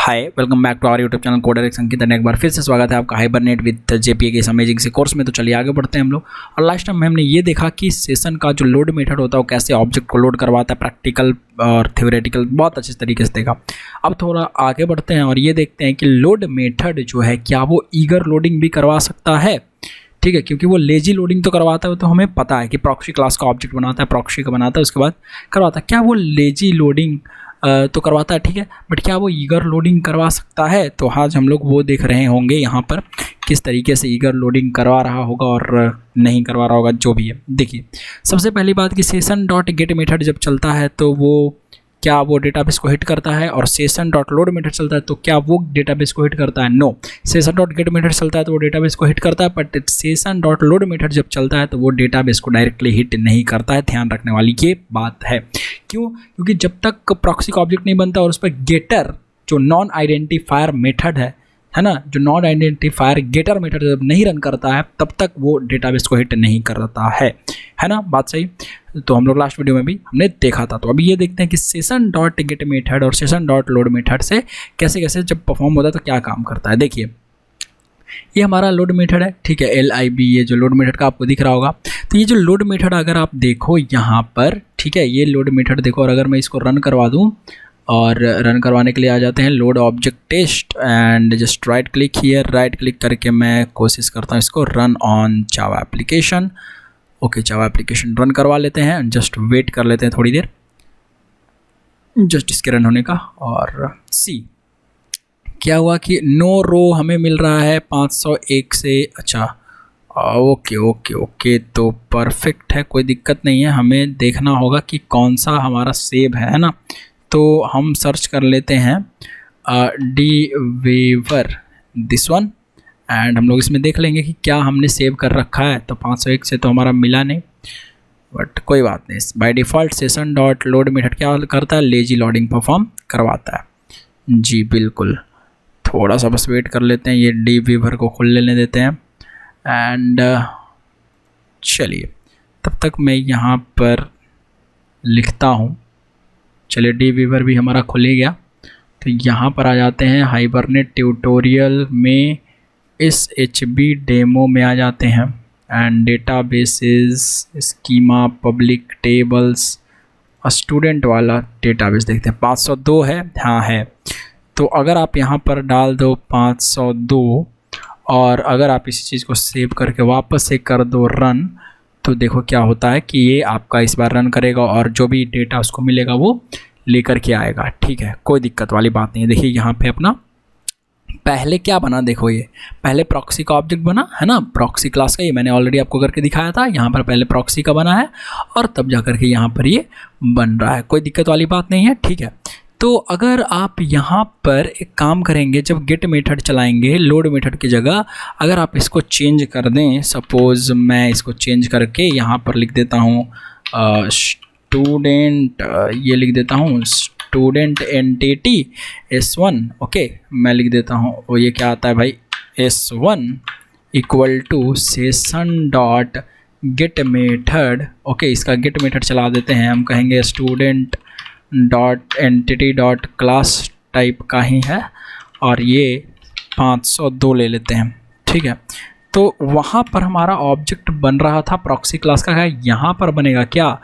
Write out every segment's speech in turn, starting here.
Hi welcome back to our YouTube channel coder एक संकेत। एक बार फिर से स्वागत है आपका हाइबरनेट विद जेपीए के इस अमेजिंग से कोर्स में। तो चलिए आगे बढ़ते हैं हम लोग। और लास्ट टाइम हमने ये देखा कि सेशन का जो लोड मेथड होता है वो कैसे ऑब्जेक्ट को लोड करवाता है, प्रैक्टिकल और थ्योरेटिकल बहुत अच्छे तरीके से देखा। अब थोड़ा आगे बढ़ते हैं और ये देखते हैं कि लोड मेथड जो है क्या वो ईगर लोडिंग भी करवा सकता है। ठीक है, क्योंकि वो लेजी लोडिंग तो करवाता है, तो हमें पता है कि प्रॉक्सी क्लास का ऑब्जेक्ट बनाता है, प्रॉक्सी का बनाता है, उसके बाद करवाता है। क्या वो लेजी लोडिंग तो करवाता है, ठीक है, बट क्या वो ईगर लोडिंग करवा सकता है? तो आज हम लोग वो देख रहे होंगे यहाँ पर किस तरीके से ईगर लोडिंग करवा रहा होगा और नहीं करवा रहा होगा, जो भी है। देखिए, सबसे पहली बात कि सेशन डॉट गेट मेथड जब चलता है तो वो क्या वो डेटाबेस को हिट करता है, और सेशन डॉट लोड मेथड चलता है तो क्या वो डेटाबेस को हिट करता है? No. Session dot get method चलता है तो वो डेटाबेस को हिट करता है, but session dot load method जब चलता है तो वो डेटाबेस को डायरेक्टली हिट नहीं करता है। ध्यान रखने वाली ये बात है। क्यों? क्योंकि जब तक प्रॉक्सी का ऑब्जेक्ट नहीं बनता और उस पर गेटर जो नॉन आइडेंटिफायर मेथड है ना, जो नॉन आइडेंटिफायर गेटर मेथड जब नहीं रन करता है तब तक वो डेटाबेस को हिट नहीं करता है ना, बात सही। तो हम लोग लास्ट वीडियो में भी हमने देखा था। तो अभी ये देखते हैं कि सेशन डॉट गेट मेथड और सेशन डॉट लोड मेथड से कैसे कैसे जब परफॉर्म होता है तो क्या काम करता है। देखिए, ये हमारा लोड मेथड है, ठीक है, LIB, ये जो लोड मेथड का आपको दिख रहा होगा। तो ये जो लोड मेथड अगर आप देखो यहाँ पर, ठीक है, ये लोड मेथड देखो, और अगर मैं इसको रन करवा दूँ, और रन करवाने के लिए आ जाते हैं load object test and just right click here, right click करके मैं कोशिश करता हूँ इसको run on Java application. Okay, Java application run करवा लेते हैं, जस्ट वेट कर लेते हैं थोड़ी देर जस्ट इसके रन होने का। और सी क्या हुआ कि नो रो हमें मिल रहा है 501 से। अच्छा, ओके, तो परफेक्ट है, कोई दिक्कत नहीं है। हमें देखना होगा कि कौन सा हमारा सेव है ना। तो हम सर्च कर लेते हैं dweaver दिस वन, एंड हम लोग इसमें देख लेंगे कि क्या हमने सेव कर रखा है। तो 501 से तो हमारा मिला नहीं, बट कोई बात नहीं। By default session dot load method क्या करता है, लेजी लोडिंग परफॉर्म करवाता है। जी बिल्कुल, थोड़ा सा बस वेट कर लेते हैं, ये dweaver को खुल लेने देते हैं। एंड चलिए, तब तक मैं यहाँ पर लिखता हूँ। चलिए, dweaver भी हमारा खुल ही गया। तो यहाँ पर आ जाते हैं हाइबरनेट ट्यूटोरियल में, इस HB डेमो में आ जाते हैं, and databases schema public tables student वाला डेटाबेस देखते हैं। 502 है, हाँ है। तो अगर आप यहाँ पर डाल दो 502, और अगर आप इसी चीज़ को सेव करके वापस से कर दो रन, तो देखो क्या होता है कि ये आपका इस बार रन करेगा और जो भी डेटा उसको मिलेगा वो लेकर के आएगा। ठीक है, कोई दिक्कत वाली बात नहीं है। देखिए यहाँ पे अपना पहले क्या बना, देखो ये पहले प्रॉक्सी का ऑब्जेक्ट बना है ना, प्रॉक्सी क्लास का, ये मैंने ऑलरेडी आपको करके दिखाया था। यहाँ पर पहले प्रॉक्सी का बना है और तब जा कर के यहाँ पर ये बन रहा है, कोई दिक्कत वाली बात नहीं है। ठीक है, तो अगर आप यहाँ पर एक काम करेंगे, जब गेट मेथड चलाएंगे लोड मेथड की जगह, अगर आप इसको चेंज कर दें, सपोज़ मैं इसको चेंज करके यहाँ पर लिख देता हूँ स्टूडेंट, ये लिख देता हूँ स्टूडेंट एंटिटी S1। ओके, मैं लिख देता हूँ, और ये क्या आता है भाई, S1 equal to session dot get method. Okay, इसका गेट मेथड चला देते हैं, हम कहेंगे student dot entity dot class type का ही है, और ये 502 ले लेते हैं। ठीक है, तो वहाँ पर हमारा ऑब्जेक्ट बन रहा था प्रॉक्सी क्लास का, है यहाँ पर बनेगा क्या,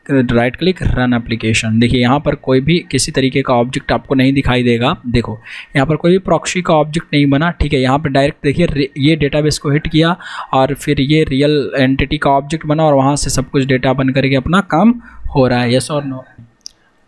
राइट क्लिक रन एप्लीकेशन। देखिए यहाँ पर कोई भी किसी तरीके का ऑब्जेक्ट आपको नहीं दिखाई देगा। देखो यहाँ पर कोई भी प्रॉक्सी का ऑब्जेक्ट नहीं बना। ठीक है, यहाँ पर डायरेक्ट देखिए ये डेटाबेस को हिट किया और फिर ये रियल एंटिटी का ऑब्जेक्ट बना, और वहाँ से सब कुछ डेटा बन करके अपना काम हो रहा है। यस और नो?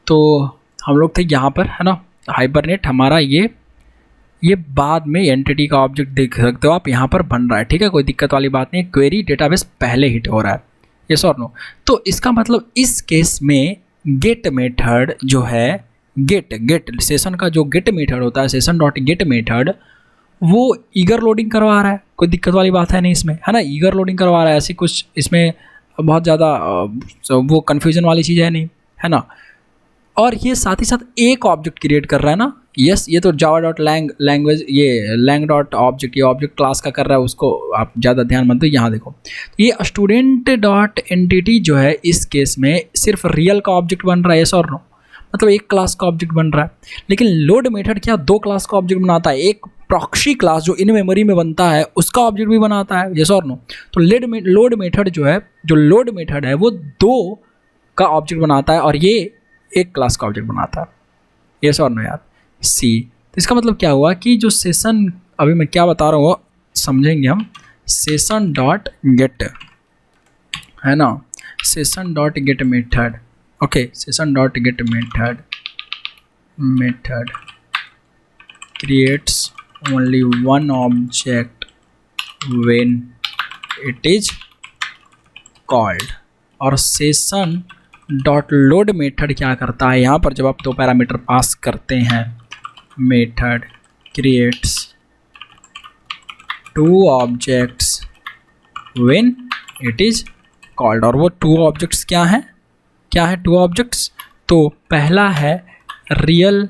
तो हम लोग थे यहाँ पर, है ना, हाइबरनेट हमारा ये बाद में एंटिटी का ऑब्जेक्ट देख सकते हो आप, यहाँ पर बन रहा है। ठीक है, कोई दिक्कत वाली बात नहीं। क्वेरी डेटाबेस पहले हिट हो रहा है, यस और नो? तो इसका मतलब इस केस में गेट मेथड जो है, गेट सेशन का जो गेट मेथड होता है, सेशन डॉट गेट मेथड, वो ईगर लोडिंग करवा रहा है। कोई दिक्कत वाली बात है नहीं इसमें, है ना, ईगर लोडिंग करवा रहा है। ऐसी कुछ इसमें बहुत ज़्यादा वो कन्फ्यूजन वाली चीज़ है नहीं, है ना। और ये साथ ही साथ एक ऑब्जेक्ट क्रिएट कर रहा है ना। यस, ये तो जावा डॉट लैंग्वेज, ये लैंग डॉट ऑब्जेक्ट, ये ऑब्जेक्ट क्लास का कर रहा है, उसको आप ज़्यादा ध्यान मत दो। यहाँ देखो, तो ये स्टूडेंट डॉट एंटिटी जो है इस केस में सिर्फ रियल का ऑब्जेक्ट बन रहा है, यस और नो? मतलब एक क्लास का ऑब्जेक्ट बन रहा है। लेकिन लोड मेथड क्या दो क्लास का ऑब्जेक्ट बनाता है, एक प्रॉक्सी क्लास जो इन मेमोरी में बनता है उसका ऑब्जेक्ट भी बनाता है, यस और नो। तो लोड मेथड जो लोड मेथड है वो दो का ऑब्जेक्ट बनाता है और ये एक क्लास का ऑब्जेक्ट बनाता है, यस और नो यार। सी, तो इसका मतलब क्या हुआ कि जो सेशन अभी मैं क्या बता रहा हूँ समझेंगे हम। सेशन डॉट गेट है ना, session dot get method, okay, session dot get method creates only one object when it is called। और सेशन डॉट लोड मेथड क्या करता है, यहाँ पर जब आप दो पैरामीटर पास करते हैं, method creates two objects when it is called. और वो टू ऑब्जेक्ट्स क्या है टू ऑब्जेक्ट्स, तो पहला है real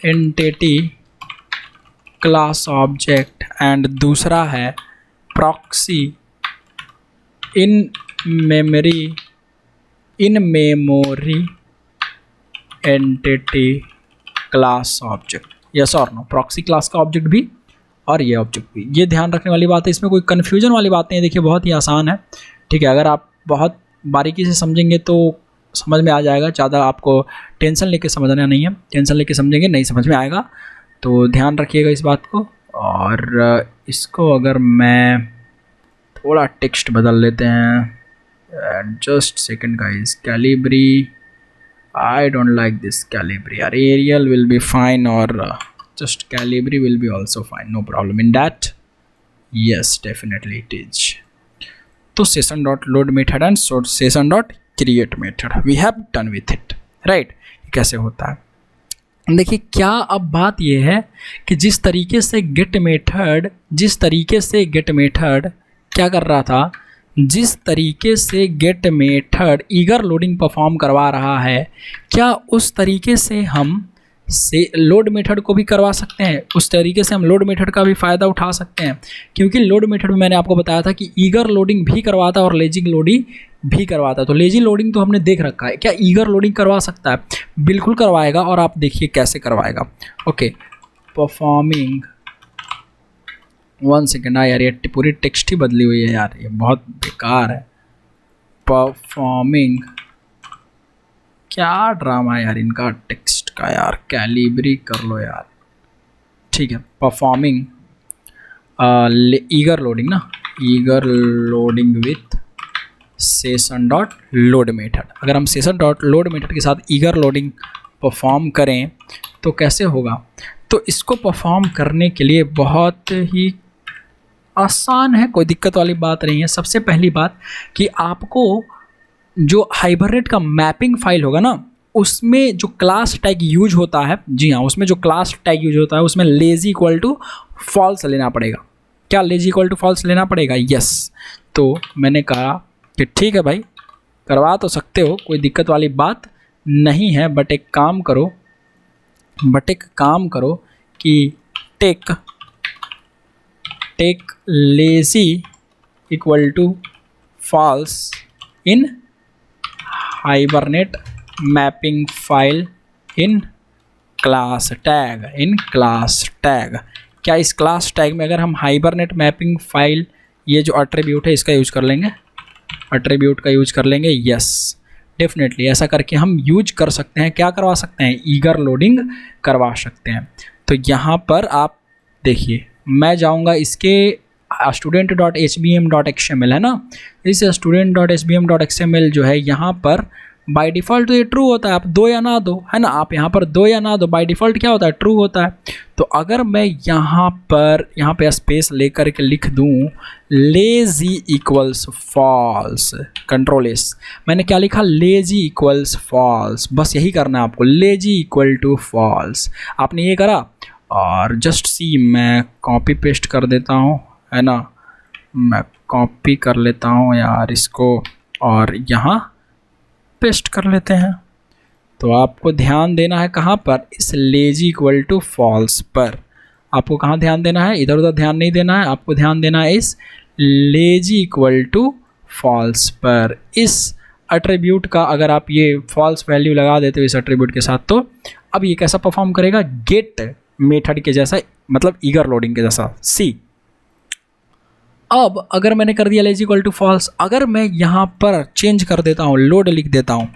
entity class object and दूसरा है proxy in memory entity class object, yes और नो। प्रॉक्सी क्लास का ऑब्जेक्ट भी और ये ऑब्जेक्ट भी, ये ध्यान रखने वाली बात है, इसमें कोई कन्फ्यूजन वाली बात नहीं है। देखिए बहुत ही आसान है, ठीक है। अगर आप बहुत बारीकी से समझेंगे तो समझ में आ जाएगा, ज़्यादा आपको टेंशन लेके समझना नहीं है, टेंशन लेके समझेंगे नहीं समझ में आएगा, तो ध्यान रखिएगा इस बात को। और इसको अगर मैं थोड़ा टेक्स्ट बदल लेते हैं, just second guys, Calibri, I don't like this Calibri, यार एरियल विल बी फाइन और just Calibri will be also fine, no problem in that, yes definitely it is। तो session dot load method and session dot create method we have done with it, right। कैसे होता है देखिए, क्या अब बात ये है कि जिस तरीके से गेट मेथड क्या कर रहा था, जिस तरीके से get method eager loading perform करवा रहा है, क्या उस तरीके से हम से लोड मेथड को भी करवा सकते हैं, उस तरीके से हम लोड मेथड का भी फ़ायदा उठा सकते हैं। क्योंकि लोड मेथड में मैंने आपको बताया था कि ईगर लोडिंग भी करवाता है और लेजिंग लोडिंग भी करवाता है। तो लेजी लोडिंग तो हमने देख रखा है, क्या ईगर लोडिंग करवा सकता है, बिल्कुल करवाएगा, और आप देखिए कैसे करवाएगा। ओके, परफॉर्मिंग, वन सेकेंड यार, ये पूरी टेक्स्ट ही बदली हुई है यार, ये बहुत बेकार है। परफॉर्मिंग, क्या ड्रामा है यार इनका टेक्स्ट का यार, कैलिब्री कर लो यार, ठीक है। परफॉर्मिंग ईगर लोडिंग ना, eager loading with session dot load method. अगर हम सेशन डॉट लोड मेथड के साथ ईगर लोडिंग परफॉर्म करें तो कैसे होगा, तो इसको परफॉर्म करने के लिए बहुत ही आसान है, कोई दिक्कत वाली बात नहीं है। सबसे पहली बात कि आपको जो हाइबरनेट का मैपिंग फाइल होगा ना, उसमें जो क्लास टैग यूज होता है, जी हाँ, उसमें जो क्लास टैग यूज होता है उसमें लेजी इक्वल टू फॉल्स लेना पड़ेगा। क्या लेजी इक्वल टू फॉल्स लेना पड़ेगा? यस। तो मैंने कहा कि ठीक है भाई, करवा तो सकते हो, कोई दिक्कत वाली बात नहीं है, बट एक काम करो कि take lazy equal to false in Hibernate mapping file in class tag. क्या इस क्लास टैग में अगर हम हाइबरनेट मैपिंग फाइल, ये जो एट्रीब्यूट है इसका यूज कर लेंगे, एट्रीब्यूट का यूज कर लेंगे, यस डेफिनेटली ऐसा करके हम यूज कर सकते हैं। क्या करवा सकते हैं? ईगर लोडिंग करवा सकते हैं। तो यहाँ पर आप देखिए, मैं जाऊँगा इसके student.hbm.xml है ना, इस student.hbm.xml जो है यहाँ पर बाय डिफ़ॉल्ट तो ये ट्रू होता है, आप दो या ना दो, है ना, आप यहाँ पर दो या ना दो, बाय डिफ़ॉल्ट क्या होता है? ट्रू होता है। तो अगर मैं यहाँ पे स्पेस लेकर के लिख दूँ lazy equals false, control S, मैंने क्या लिखा? लेजी इक्वल्स फॉल्स, बस यही करना है आपको, लेजी इक्वल टू फॉल्स। आपने ये करा और जस्ट सी, मैं कॉपी पेस्ट कर देता हूँ, है ना, मैं कॉपी कर लेता हूँ यार इसको और यहाँ पेस्ट कर लेते हैं। तो आपको ध्यान देना है कहाँ पर? इस लेजी इक्वल टू फॉल्स पर। आपको कहाँ ध्यान देना है? इधर उधर ध्यान नहीं देना है, आपको ध्यान देना है इस लेजी इक्वल टू फॉल्स पर। इस एट्रीब्यूट का अगर आप ये फॉल्स वैल्यू लगा देते हो इस एट्रीब्यूट के साथ, तो अब ये कैसा परफॉर्म करेगा, गेट मेथड के जैसा, मतलब ईगर लोडिंग के जैसा। सी अब अगर मैंने कर दिया लेज इक्वल टू फॉल्स, अगर मैं यहाँ पर चेंज कर देता हूँ, लोड लिख देता हूँ,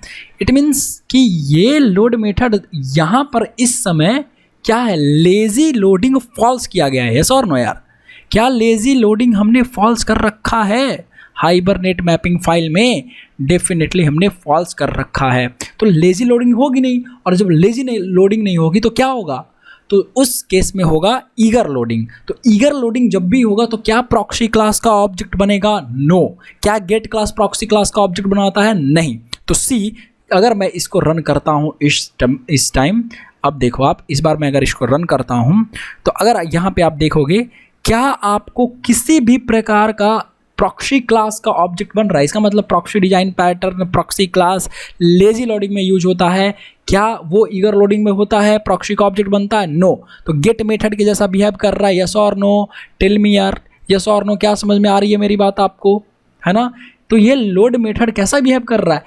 इट मीन्स कि ये लोड मेथड यहाँ पर इस समय क्या है, लेजी लोडिंग फॉल्स किया गया है। यस और नो यार, क्या लेजी लोडिंग हमने फॉल्स कर रखा है हाइबरनेट मैपिंग फाइल में? डेफिनेटली हमने फॉल्स कर रखा है। तो लेजी लोडिंग होगी नहीं, और जब लेजी लोडिंग नहीं होगी तो क्या होगा, तो उस केस में होगा ईगर लोडिंग। तो ईगर लोडिंग जब भी होगा तो क्या प्रॉक्सी क्लास का ऑब्जेक्ट बनेगा? नो। क्या गेट क्लास प्रॉक्सी क्लास का ऑब्जेक्ट बनाता है? नहीं। तो सी, अगर मैं इसको रन करता हूँ इस टाइम, अब देखो आप, इस बार मैं अगर इसको रन करता हूँ तो अगर यहाँ पे आप देखोगे, क्या आपको किसी भी प्रकार का प्रॉक्सी क्लास का ऑब्जेक्ट बन रहा है? इसका मतलब proxy design pattern, proxy class lazy loading में यूज होता है, क्या वो ईगर लोडिंग में होता है, प्रॉक्सी का ऑब्जेक्ट बनता है? नो। तो गेट मेथड के जैसा बिहेव कर रहा है। यस और नो? टेल मी यार, यस और नो? क्या समझ में आ रही है मेरी बात आपको, है ना? तो ये लोड मेथड कैसा बिहेव कर रहा है,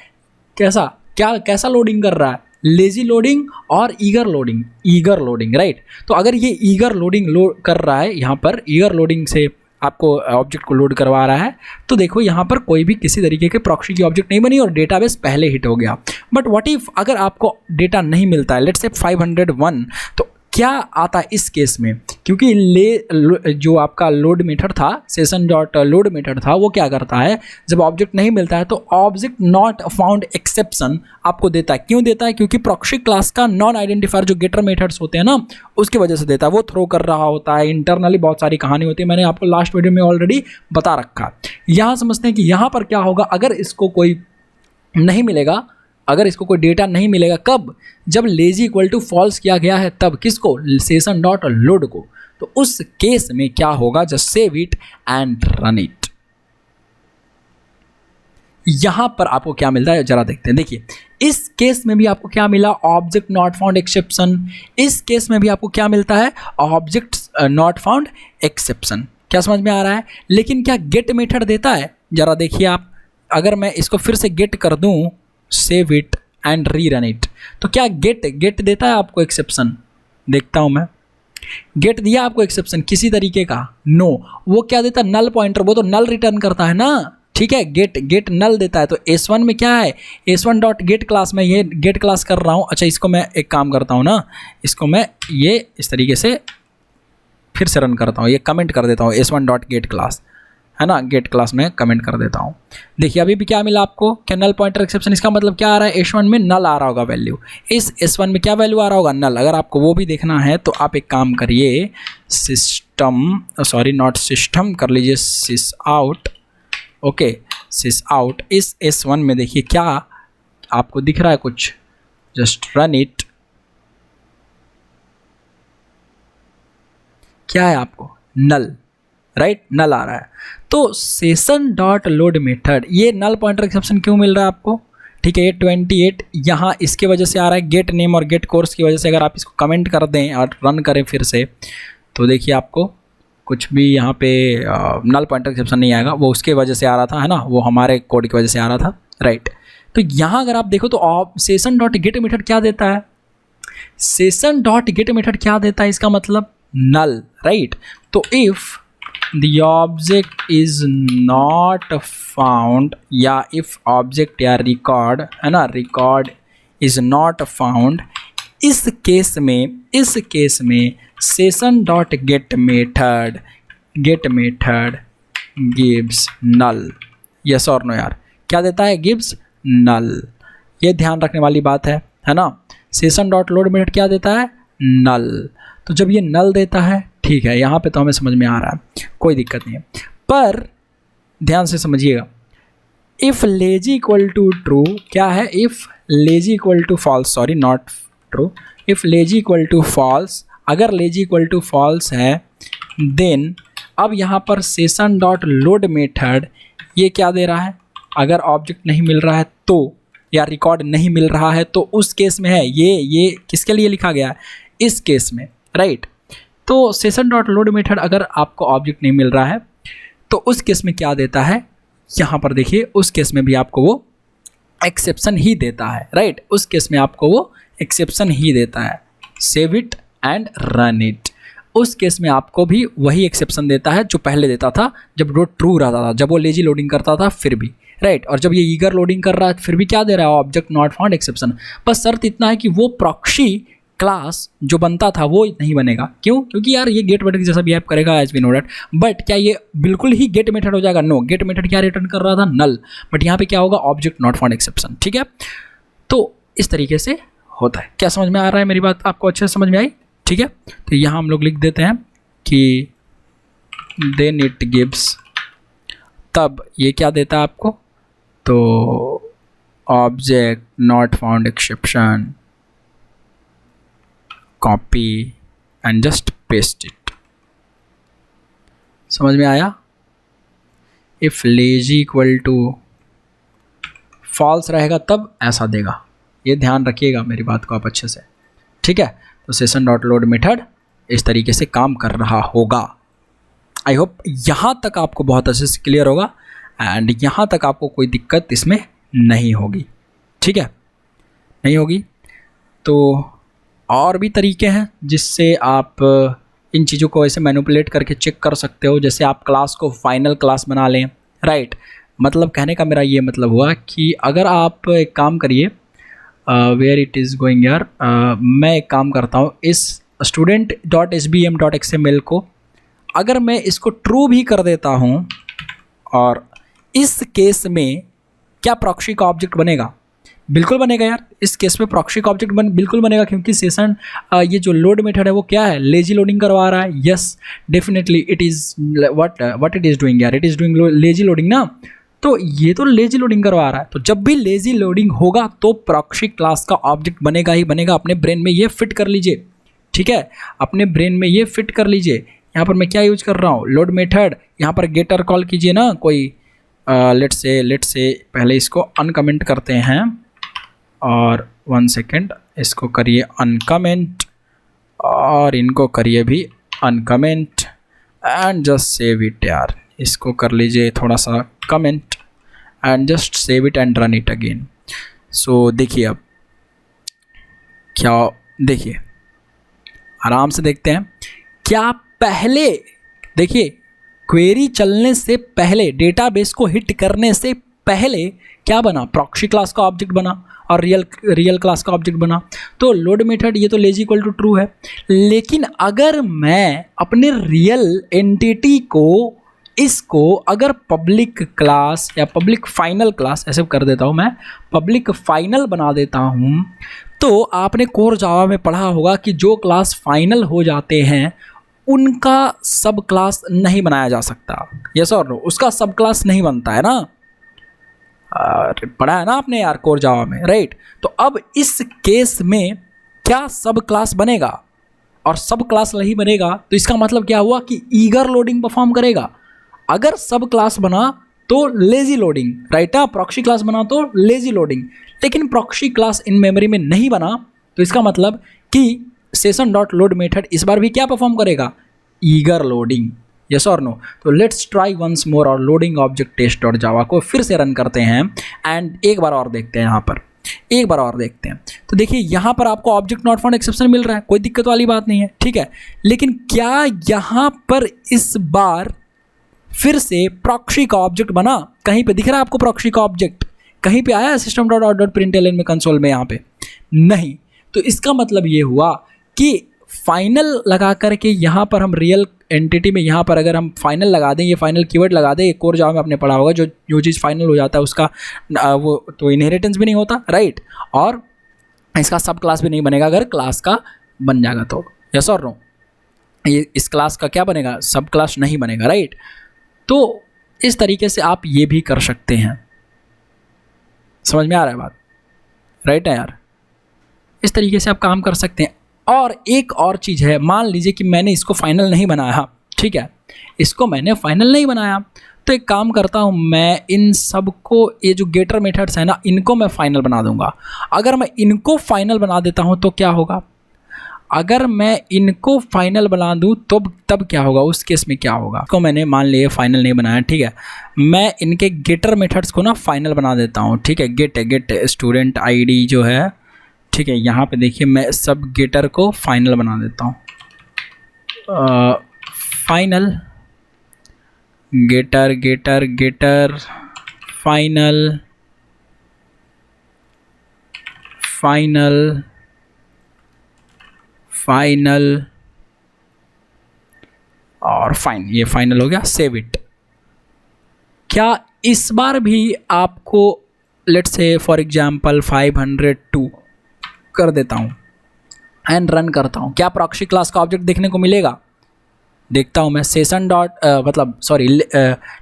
कैसा लोडिंग कर रहा है? लेजी लोडिंग और ईगर लोडिंग, राइट? तो अगर ये ईगर लोडिंग कर रहा है, यहाँ पर ईगर लोडिंग से आपको ऑब्जेक्ट को लोड करवा रहा है, तो देखो यहाँ पर कोई भी किसी तरीके के प्रॉक्सी की ऑब्जेक्ट नहीं बनी और डेटाबेस पहले हिट हो गया। बट व्हाट इफ अगर आपको डेटा नहीं मिलता है, लेट्स से 501, तो क्या आता है इस केस में? क्योंकि जो आपका लोड मेथड था, सेशन डॉट लोड मेथड था, वो क्या करता है, जब ऑब्जेक्ट नहीं मिलता है तो ऑब्जेक्ट नॉट फाउंड एक्सेप्शन आपको देता है। क्यों देता है? क्योंकि प्रॉक्सी क्लास का नॉन आइडेंटिफायर जो गेटर मेथड्स होते हैं ना, उसकी वजह से देता है। वो थ्रो कर रहा होता है, इंटरनली बहुत सारी कहानी होती है, मैंने आपको लास्ट वीडियो में ऑलरेडी बता रखा। यहाँ समझते हैं कि यहाँ पर क्या होगा, अगर इसको कोई नहीं मिलेगा, अगर इसको कोई डेटा नहीं मिलेगा, कब? जब लेजी इक्वल टू फॉल्स किया गया है तब। किसको? सेशन डॉट लोड को। तो उस केस में क्या होगा, just save it and run it. यहां पर आपको क्या मिलता है जरा देखते हैं। देखिए, इस केस में भी आपको क्या मिला, ऑब्जेक्ट नॉट फाउंड एक्सेप्शन। इस केस में भी आपको क्या मिलता है, ऑब्जेक्ट नॉट फाउंड एक्सेप्शन। क्या समझ में आ रहा है? लेकिन क्या गेट मेथड देता है? जरा देखिए आप, अगर मैं इसको फिर से गेट कर दूं, save it and re run it, तो क्या गेट देता है आपको एक्सेप्शन? देखता हूं मैं, गेट दिया आपको एक्सेप्शन किसी तरीके का? नो। वो क्या देता है, नल पॉइंटर, वो तो नल रिटर्न करता है ना, ठीक है? गेट नल देता है। तो S1 में क्या है, S1 डॉट गेट क्लास में ये गेट क्लास कर रहा हूँ। अच्छा, इसको मैं एक काम करता हूँ ना, इसको मैं ये इस तरीके से फिर से रन करता हूँ, ये कमेंट कर देता हूँ, S1 डॉट गेट क्लास, है ना, गेट क्लास में कमेंट कर देता हूँ। देखिए अभी भी क्या मिला आपको, क्या नल पॉइंटर एक्सेप्शन। इसका मतलब क्या आ रहा है, S1 में नल आ रहा होगा वैल्यू, इस S1 में क्या वैल्यू आ रहा होगा, नल। अगर आपको वो भी देखना है तो आप एक काम करिए, सिस्टम कर लीजिए, सिस आउट, ओके, सिस आउट। इस S1 में देखिए क्या आपको दिख रहा है कुछ, जस्ट रन इट। क्या है आपको, नल, राइट, नल आ रहा है। तो सेशन डॉट लोड मेथड, ये नल पॉइंटर एक्सेप्शन क्यों मिल रहा है आपको, ठीक है? ये 28 यहाँ इसके वजह से आ रहा है, गेट नेम और गेट कोर्स की वजह से। अगर आप इसको कमेंट कर दें और रन करें फिर से, तो देखिए आपको कुछ भी यहाँ पे नल पॉइंटर एक्सेप्शन नहीं आएगा। वो उसके वजह से आ रहा था, है ना, वो हमारे कोड की वजह से आ रहा था, राइट। तो यहाँ अगर आप देखो तो सेशन डॉट गेट मेथड क्या देता है, सेशन डॉट गेट मेथड क्या देता है, इसका मतलब नल, राइट। तो if the object is not found, या if object या record, है ना, record is not found, इस केस में session dot get method gives null। yes और no यार, क्या देता है, gives null। ये ध्यान रखने वाली बात है ना। session dot load method क्या देता है, null। तो जब ये null देता है, ठीक है, यहाँ पे तो हमें समझ में आ रहा है, कोई दिक्कत नहीं है। पर ध्यान से समझिएगा, if lazy equal to true क्या है, if lazy equal to false, sorry not true, if lazy equal to false, अगर लेजी इक्वल टू फॉल्स है, देन अब यहाँ पर सेशन डॉट लोड मेथड ये क्या दे रहा है, अगर ऑब्जेक्ट नहीं मिल रहा है तो, या रिकॉर्ड नहीं मिल रहा है तो उस केस में है, ये किसके लिए लिखा गया है, इस केस में, राइट। तो सेशन डॉट लोड मेथड अगर आपको ऑब्जेक्ट नहीं मिल रहा है तो उस केस में क्या देता है, यहाँ पर देखिए, उस केस में भी आपको वो एक्सेप्शन ही देता है, राइट। उस केस में आपको वो एक्सेप्शन ही देता है। Save it and run it, उस केस में आपको भी वही एक्सेप्शन देता है जो पहले देता था जब वो ट्रू रहता था, जब वो लेजी लोडिंग करता था फिर भी, राइट। और जब ये ईगर लोडिंग कर रहा है फिर भी क्या दे रहा है, ऑब्जेक्ट नॉट फाउंड एक्सेप्शन। बस शर्त इतना है कि वो प्रॉक्सी क्लास जो बनता था वो नहीं बनेगा। क्यों? क्योंकि यार ये गेट मेथड जैसा बिहेव करेगा as we know that, but क्या ये बिल्कुल ही गेट मेथड हो जाएगा? नो, गेट मेथड क्या रिटर्न कर रहा था, नल, बट यहाँ पे क्या होगा, ऑब्जेक्ट नॉट फाउंड एक्सेप्शन, ठीक है। तो इस तरीके से होता है। क्या समझ में आ रहा है मेरी बात? आपको अच्छे से समझ में आई? ठीक है। तो यहाँ हम लोग लिख देते हैं कि देन इट गिव्स, तब ये क्या देता है आपको, तो object not found exception, copy and just paste it. समझ में आया? If lazy equal to false रहेगा तब ऐसा देगा, ये ध्यान रखिएगा मेरी बात को आप अच्छे से, ठीक है। तो सेशन डॉट लोड मेथड इस तरीके से काम कर रहा होगा। आई होप यहाँ तक आपको बहुत अच्छे से क्लियर होगा एंड यहाँ तक आपको कोई दिक्कत इसमें नहीं होगी, ठीक है, नहीं होगी। तो और भी तरीके हैं जिससे आप इन चीज़ों को ऐसे मैनिपुलेट करके चेक कर सकते हो। जैसे आप क्लास को फाइनल क्लास बना लें, राइट। मतलब कहने का मेरा ये मतलब हुआ कि अगर आप एक काम करिए, वेयर इट इज़ गोइंग यार, मैं एक काम करता हूँ, इस student.sbm.xml को अगर मैं इसको ट्रू भी कर देता हूँ, और इस केस में क्या प्रॉक्सी का ऑब्जेक्ट बनेगा? बिल्कुल बनेगा यार, इस केस में प्रॉक्सी का ऑब्जेक्ट बिल्कुल बनेगा, क्योंकि सेशन ये जो लोड मेथड है वो क्या है, लेजी लोडिंग करवा रहा है। Yes definitely it is what it is doing यार, it is doing lazy loading ना, तो ये तो लेजी लोडिंग करवा रहा है। तो जब भी लेजी लोडिंग होगा तो प्रॉक्सी क्लास का ऑब्जेक्ट बनेगा ही बनेगा। अपने ब्रेन में ये फिट कर लीजिए, ठीक है, अपने ब्रेन में ये फिट कर लीजिए। यहाँ पर मैं क्या यूज कर रहा हूँ, लोड मेथड, यहाँ पर गेटर कॉल कीजिए ना कोई, लेट्स से पहले इसको अनकमेंट करते हैं, और 1 सेकेंड इसको करिए अनकमेंट, और इनको करिए भी uncomment and just save it यार, इसको कर लीजिए थोड़ा सा comment and just save it and run it again. So देखिए अब क्या, देखिए आराम से देखते हैं क्या पहले, देखिए क्वेरी चलने से पहले, डेटाबेस को हिट करने से पहले क्या बना, प्रॉक्सी क्लास का ऑब्जेक्ट बना और रियल क्लास का ऑब्जेक्ट बना। तो लोड मेथड ये तो लेजी इक्वल टू ट्रू है, लेकिन अगर मैं अपने रियल एंटिटी को, इसको अगर पब्लिक क्लास या पब्लिक फाइनल क्लास ऐसे कर देता हूँ, मैं पब्लिक फाइनल बना देता हूँ, तो आपने कोर जावा में पढ़ा होगा कि जो क्लास फाइनल हो जाते हैं उनका सब क्लास नहीं बनाया जा सकता। यस और नो, उसका सब क्लास नहीं बनता है ना, पढ़ा है ना आपने यार कोर जावा में, राइट। तो अब इस केस में क्या सब क्लास बनेगा, और सब क्लास नहीं बनेगा तो इसका मतलब क्या हुआ कि ईगर लोडिंग परफॉर्म करेगा। अगर सब क्लास बना तो लेजी लोडिंग, राइट ना, प्रॉक्सी क्लास बना तो लेजी लोडिंग, लेकिन प्रॉक्सी क्लास इन मेमोरी में नहीं बना, तो इसका मतलब कि सेशन डॉट लोड मेथड इस बार भी क्या परफॉर्म करेगा, ईगर लोडिंग। यस और नो। तो लेट्स ट्राई वंस मोर और loading object test dot Java को फिर से रन करते हैं एंड एक बार और देखते हैं, यहाँ पर एक बार और देखते हैं। तो देखिए यहाँ पर आपको ऑब्जेक्ट नॉट फाउंड एक्सेप्शन मिल रहा है, कोई दिक्कत वाली बात नहीं है, ठीक है। लेकिन क्या यहाँ पर इस बार फिर से प्रॉक्सी का ऑब्जेक्ट बना? कहीं पे दिख रहा है आपको प्रॉक्सी का ऑब्जेक्ट? कहीं पे आया system dot out dot println में कंसोल में? यहाँ पे नहीं। तो इसका मतलब ये हुआ कि फाइनल लगा करके यहाँ पर हम रियल एंटिटी में, यहाँ पर अगर हम फाइनल लगा दें, ये फाइनल कीवर्ड लगा दें, कोर जावा में आपने पढ़ा होगा, जो चीज़ फाइनल हो जाता है उसका वो तो इनहेरिटेंस भी नहीं होता, राइट, और इसका सब क्लास भी नहीं बनेगा अगर क्लास का बन जाएगा तो। यस और नो, ये इस क्लास का क्या बनेगा, सब क्लास नहीं बनेगा, राइट। तो इस तरीके से आप ये भी कर सकते हैं। समझ में आ रहा है बात, राइट है यार, इस तरीके से आप काम कर सकते हैं। और एक और चीज़ है, मान लीजिए कि मैंने इसको फाइनल नहीं बनाया, ठीक है, इसको मैंने फाइनल नहीं बनाया, तो एक काम करता हूँ, मैं इन सब को, ये जो गेटर मेथड्स है ना, इनको मैं फाइनल बना दूंगा। अगर मैं इनको फाइनल बना देता हूँ तो क्या होगा, अगर मैं इनको फाइनल बना दूं तो तब क्या होगा, उस केस में क्या होगा। को मैंने मान लिया फाइनल नहीं बनाया, ठीक है, मैं इनके गेटर मेथड्स को ना फाइनल बना देता हूं, ठीक है। गेट स्टूडेंट आईडी जो है, ठीक है, यहाँ पे देखिए मैं सब गेटर को फाइनल बना देता हूँ। Final getter getter getter final final final और फाइन, ये फाइनल हो गया। Save it. क्या इस बार भी आपको लेट्स से फॉर एग्जांपल 502 कर देता हूँ एंड रन करता हूँ, क्या प्रॉक्सी क्लास का ऑब्जेक्ट देखने को मिलेगा? देखता हूँ मैं सेशन डॉट मतलब sorry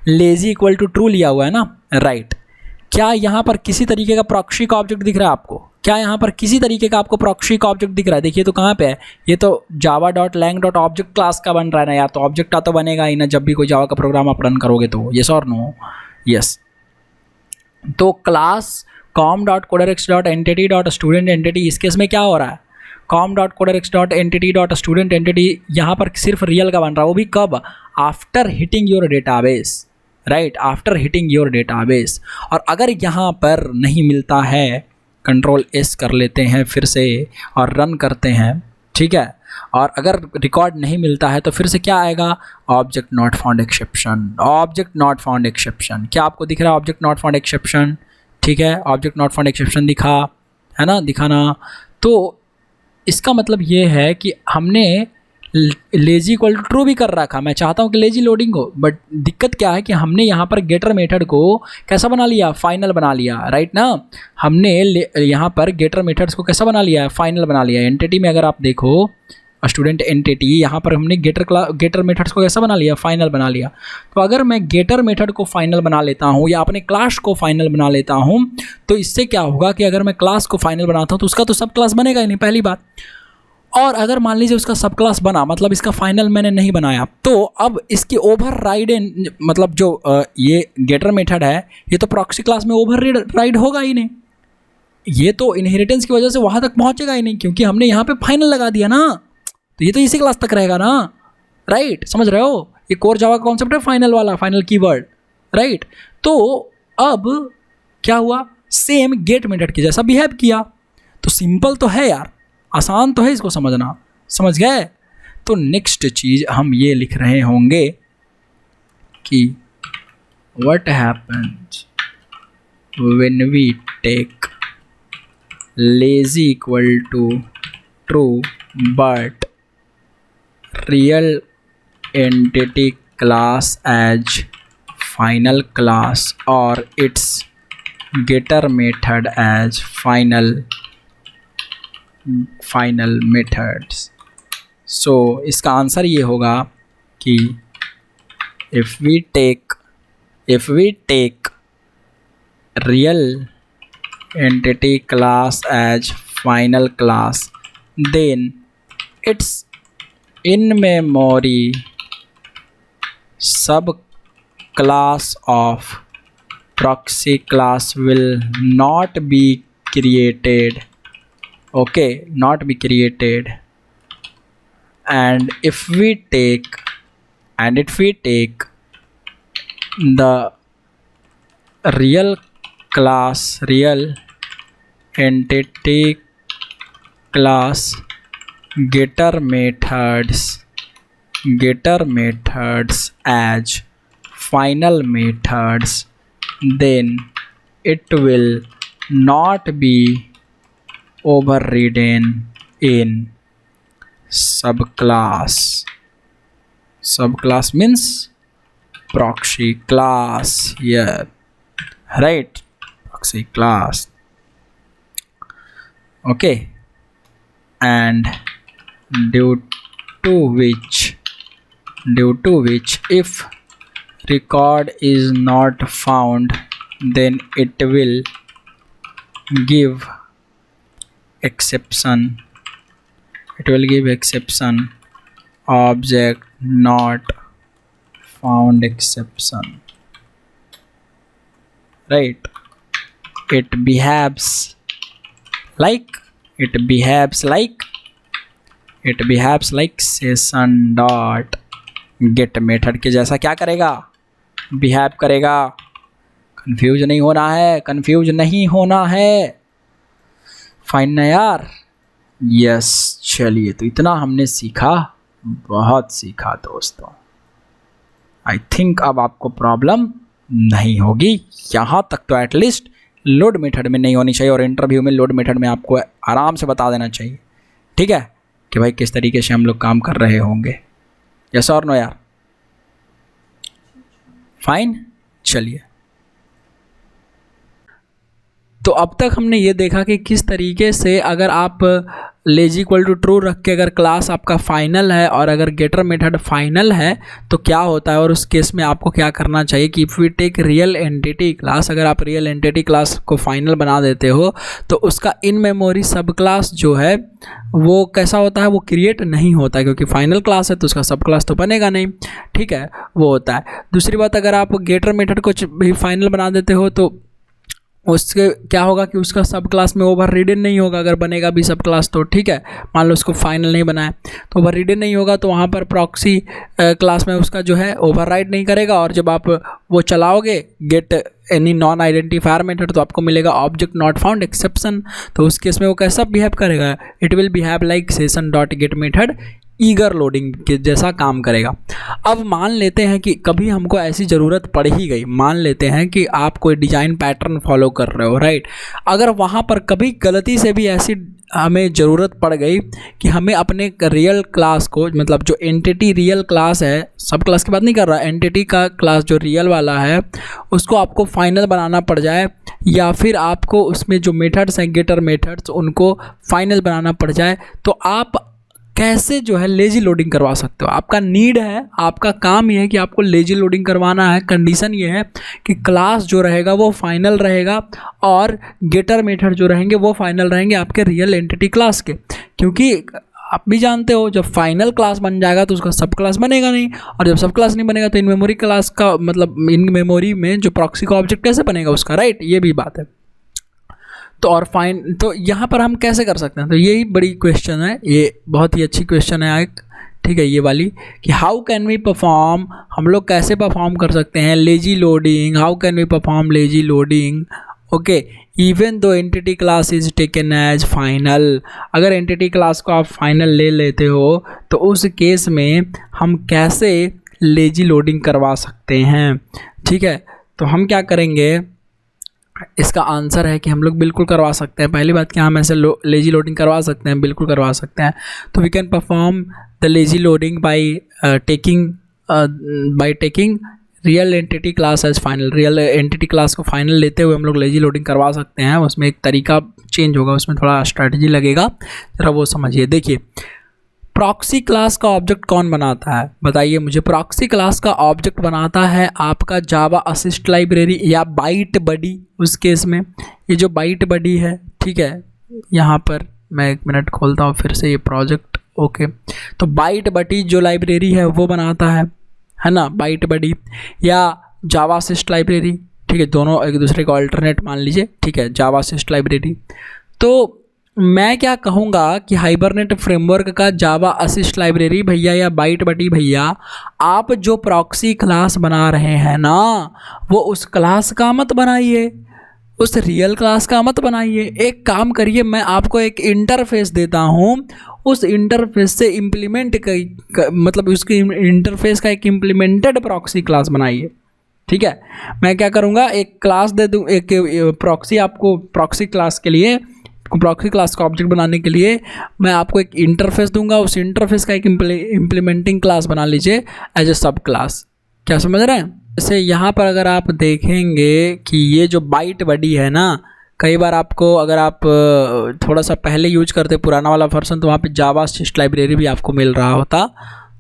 lazy equal to true लिया हुआ है ना, राइट। क्या यहाँ पर किसी तरीके का प्रॉक्सी का ऑब्जेक्ट दिख रहा है आपको? क्या यहाँ पर किसी तरीके का आपको प्रॉक्सी का ऑब्जेक्ट दिख रहा है? देखिए तो कहाँ पे है, ये तो Java dot lang dot object class का बन रहा है ना यार, तो ऑब्जेक्ट का तो बनेगा ही ना जब भी कोई जावा का प्रोग्राम आप रन करोगे तो। यस और नो? यस। तो class com dot coder x dot entity dot student entity, इस केस में क्या हो रहा है, com dot coder x dot entity dot student entity यहाँ पर सिर्फ रियल का बन रहा है, वो भी कब? After hitting your database, right, after hitting your database. और अगर यहाँ पर नहीं मिलता है, कंट्रोल एस कर लेते हैं फिर से और रन करते हैं, ठीक है, और अगर रिकॉर्ड नहीं मिलता है तो फिर से क्या आएगा, object not found exception, object not found exception. क्या आपको दिख रहा है ऑब्जेक्ट नॉट फाउंड एक्सेप्शन? ठीक है, ऑब्जेक्ट नॉट फाउंड एक्सेप्शन दिखा है ना, दिखाना। तो इसका मतलब ये है कि हमने लेजी इक्वल टू ट्रू भी कर रखा। मैं चाहता हूँ कि लेजी लोडिंग हो, बट दिक्कत क्या है कि हमने यहाँ पर गेटर मेथड को कैसा बना लिया, फाइनल बना लिया, राइट ना। हमने यहाँ पर गेटर मेथड्स को कैसा बना लिया, फाइनल बना लिया। एंटिटी में अगर आप देखो स्टूडेंट एंटिटी, यहाँ पर हमने गेटर मेथड्स को कैसा बना लिया, फाइनल बना लिया। तो अगर मैं गेटर मेथड को फाइनल बना लेता हूँ या अपने क्लास को फाइनल बना लेता हूँ, तो इससे क्या होगा कि अगर मैं क्लास को फाइनल बनाता हूँ तो उसका तो सब क्लास बनेगा ही नहीं, पहली बात। और अगर मान लीजिए उसका सब क्लास बना, मतलब इसका फाइनल मैंने नहीं बनाया, तो अब इसकी ओवर राइड, मतलब जो ये गेटर मेथड है ये तो प्रॉक्सी क्लास में ओवर राइड होगा ही नहीं, ये तो इनहेरिटेंस की वजह से वहाँ तक पहुँचेगा ही नहीं, क्योंकि हमने यहाँ पे फाइनल लगा दिया ना, तो ये तो इसी क्लास तक रहेगा ना, राइट। समझ रहे हो, ये कोर जावा का कॉन्सेप्ट है फाइनल वाला, फाइनल कीवर्ड, राइट। तो अब क्या हुआ, सेम गेट मेथड के जैसा बिहेव किया। तो सिंपल तो है यार, आसान तो है इसको समझना, समझ गए। तो नेक्स्ट चीज़ हम ये लिख रहे होंगे कि what happens when we take lazy equal to true but real entity class as final class or its getter method as final methods। so इसका आंसर ये होगा कि if we take real entity class as final class, then its in memory sub class of proxy class will not be created, okay, not be created। and if we take the real entity class getter methods as final methods, then it will not be overridden in subclass means proxy class, yeah, right, proxy class, okay। and due to which if record is not found, then it will give exception, object not found exception, right। it behaves like it behaves like session dot get method के जैसा क्या करेगा, behave करेगा। Confuse नहीं होना है, confuse नहीं होना है, फाइन ना यार। यस चलिए, तो इतना हमने सीखा, बहुत सीखा दोस्तों। आई थिंक अब आपको प्रॉब्लम नहीं होगी, यहाँ तक तो एटलीस्ट लोड मेथड में नहीं होनी चाहिए, और इंटरव्यू में लोड मेथड में आपको आराम से बता देना चाहिए, ठीक है, कि भाई किस तरीके से हम लोग काम कर रहे होंगे। यस और नो यार, फाइन। चलिए, तो अब तक हमने ये देखा कि किस तरीके से अगर आप लेज इक्वल टू ट्रू रख के अगर क्लास आपका फाइनल है और अगर गेटर मेथड फाइनल है तो क्या होता है, और उस केस में आपको क्या करना चाहिए कि if we take real entity class, अगर आप रियल एंटिटी क्लास को फाइनल बना देते हो तो उसका इन मेमोरी सब क्लास जो है वो कैसा होता है, वो क्रिएट नहीं होता है, क्योंकि फाइनल क्लास है तो उसका सब क्लास तो बनेगा नहीं, ठीक है, वो होता है। दूसरी बात, अगर आप गेटर मेथड को भी फाइनल बना देते हो तो उसके क्या होगा कि उसका सब क्लास में ओवर रिडन नहीं होगा, अगर बनेगा भी सब क्लास तो, ठीक है, मान लो उसको फाइनल नहीं बनाया तो ओवर रिडन नहीं होगा, तो वहाँ पर प्रॉक्सी क्लास में उसका जो है ओवरराइड नहीं करेगा, और जब आप वो चलाओगे get any non identifier method तो आपको मिलेगा ऑब्जेक्ट नॉट फाउंड एक्सेप्शन। तो उस केस में वो कैसा बिहेव करेगा, it will behave like session dot get method eager loading के जैसा काम करेगा। अब मान लेते हैं कि कभी हमको ऐसी ज़रूरत पड़ ही गई, मान लेते हैं कि आप कोई डिज़ाइन पैटर्न फॉलो कर रहे हो, राइट, अगर वहाँ पर कभी गलती से भी ऐसी हमें ज़रूरत पड़ गई कि हमें अपने रियल क्लास को, मतलब जो एंटिटी रियल क्लास है, सब क्लास की बात नहीं कर रहा, एंटिटी का क्लास जो रियल वाला है उसको आपको फाइनल बनाना पड़ जाए, या फिर आपको उसमें जो मेथड्स हैं गेटर मेथड्स उनको फाइनल बनाना पड़ जाए, तो आप कैसे जो है लेजी लोडिंग करवा सकते हो। आपका नीड है, आपका काम ये है कि आपको लेजी लोडिंग करवाना है। कंडीशन ये है कि क्लास जो रहेगा वो फाइनल रहेगा और गेटर मेथड जो रहेंगे वो फाइनल रहेंगे आपके रियल एंटिटी क्लास के, क्योंकि आप भी जानते हो जब फाइनल क्लास बन जाएगा तो उसका सब क्लास बनेगा नहीं, और जब सब क्लास नहीं बनेगा तो इन मेमोरी क्लास का, मतलब इन मेमोरी में जो प्रॉक्सी का ऑब्जेक्ट कैसे बनेगा उसका, राइट, ये भी बात है। तो और फाइन, तो यहाँ पर हम कैसे कर सकते हैं, तो यही बड़ी क्वेश्चन है, ये बहुत ही अच्छी क्वेश्चन है एक, ठीक है, ये वाली कि हाउ कैन वी परफॉर्म, हम लोग कैसे परफॉर्म कर सकते हैं lazy loading, how can we perform lazy loading, okay, even though entity class is taken as final. अगर एंटिटी क्लास को आप फाइनल ले लेते हो तो उस केस में हम कैसे लेजी लोडिंग करवा सकते हैं, ठीक है। तो हम क्या करेंगे, इसका आंसर है कि हम लोग बिल्कुल करवा सकते हैं। पहली बात कि हम ऐसे लेजी लोडिंग करवा सकते हैं, बिल्कुल करवा सकते हैं। तो we can perform the lazy loading by taking real entity class as final. Real entity class को फाइनल लेते हुए हम लोग लेजी लोडिंग करवा सकते हैं। उसमें एक तरीका चेंज होगा, उसमें थोड़ा स्ट्रैटेजी लगेगा, जरा वो समझिए। देखिए, प्रॉक्सी क्लास का ऑब्जेक्ट कौन बनाता है, बताइए मुझे। प्रॉक्सी क्लास का ऑब्जेक्ट बनाता है आपका जावा असिस्ट लाइब्रेरी या बाइट बडी। उस केस में ये जो बाइट बडी है, ठीक है, यहाँ पर मैं एक मिनट खोलता हूँ फिर से ये प्रोजेक्ट, ओके। तो बाइट बडी जो लाइब्रेरी है वो बनाता है ना, बाइट बडी या जावा असिस्ट लाइब्रेरी, ठीक है, दोनों एक दूसरे का अल्टरनेट मान लीजिए, ठीक है, जावा असिस्ट लाइब्रेरी। तो मैं क्या कहूँगा कि हाइबरनेट फ्रेमवर्क का जावा असिस्ट लाइब्रेरी भैया या बाइट बडी भैया, आप जो प्रॉक्सी क्लास बना रहे हैं ना, वो उस क्लास का मत बनाइए, उस रियल क्लास का मत बनाइए। एक काम करिए, मैं आपको एक इंटरफेस देता हूँ, उस इंटरफेस से इम्प्लीमेंट मतलब उसकी इंटरफेस का एक इम्प्लीमेंटेड प्रॉक्सी क्लास बनाइए, ठीक है। मैं क्या करूँगा, एक क्लास दे दूँ, एक प्रॉक्सी आपको, प्रॉक्सी क्लास के लिए, प्रॉक्सी क्लास का ऑब्जेक्ट बनाने के लिए मैं आपको एक इंटरफेस दूंगा, उस इंटरफेस का एक इम्प्लीमेंटिंग क्लास बना लीजिए एज ए सब क्लास। क्या समझ रहे हैं। जैसे यहाँ पर अगर आप देखेंगे कि ये जो बाइट बडी है ना, कई बार आपको, अगर आप थोड़ा सा पहले यूज करते पुराना वाला वर्जन, तो वहाँ पे जावा असिस्ट लाइब्रेरी भी आपको मिल रहा होता।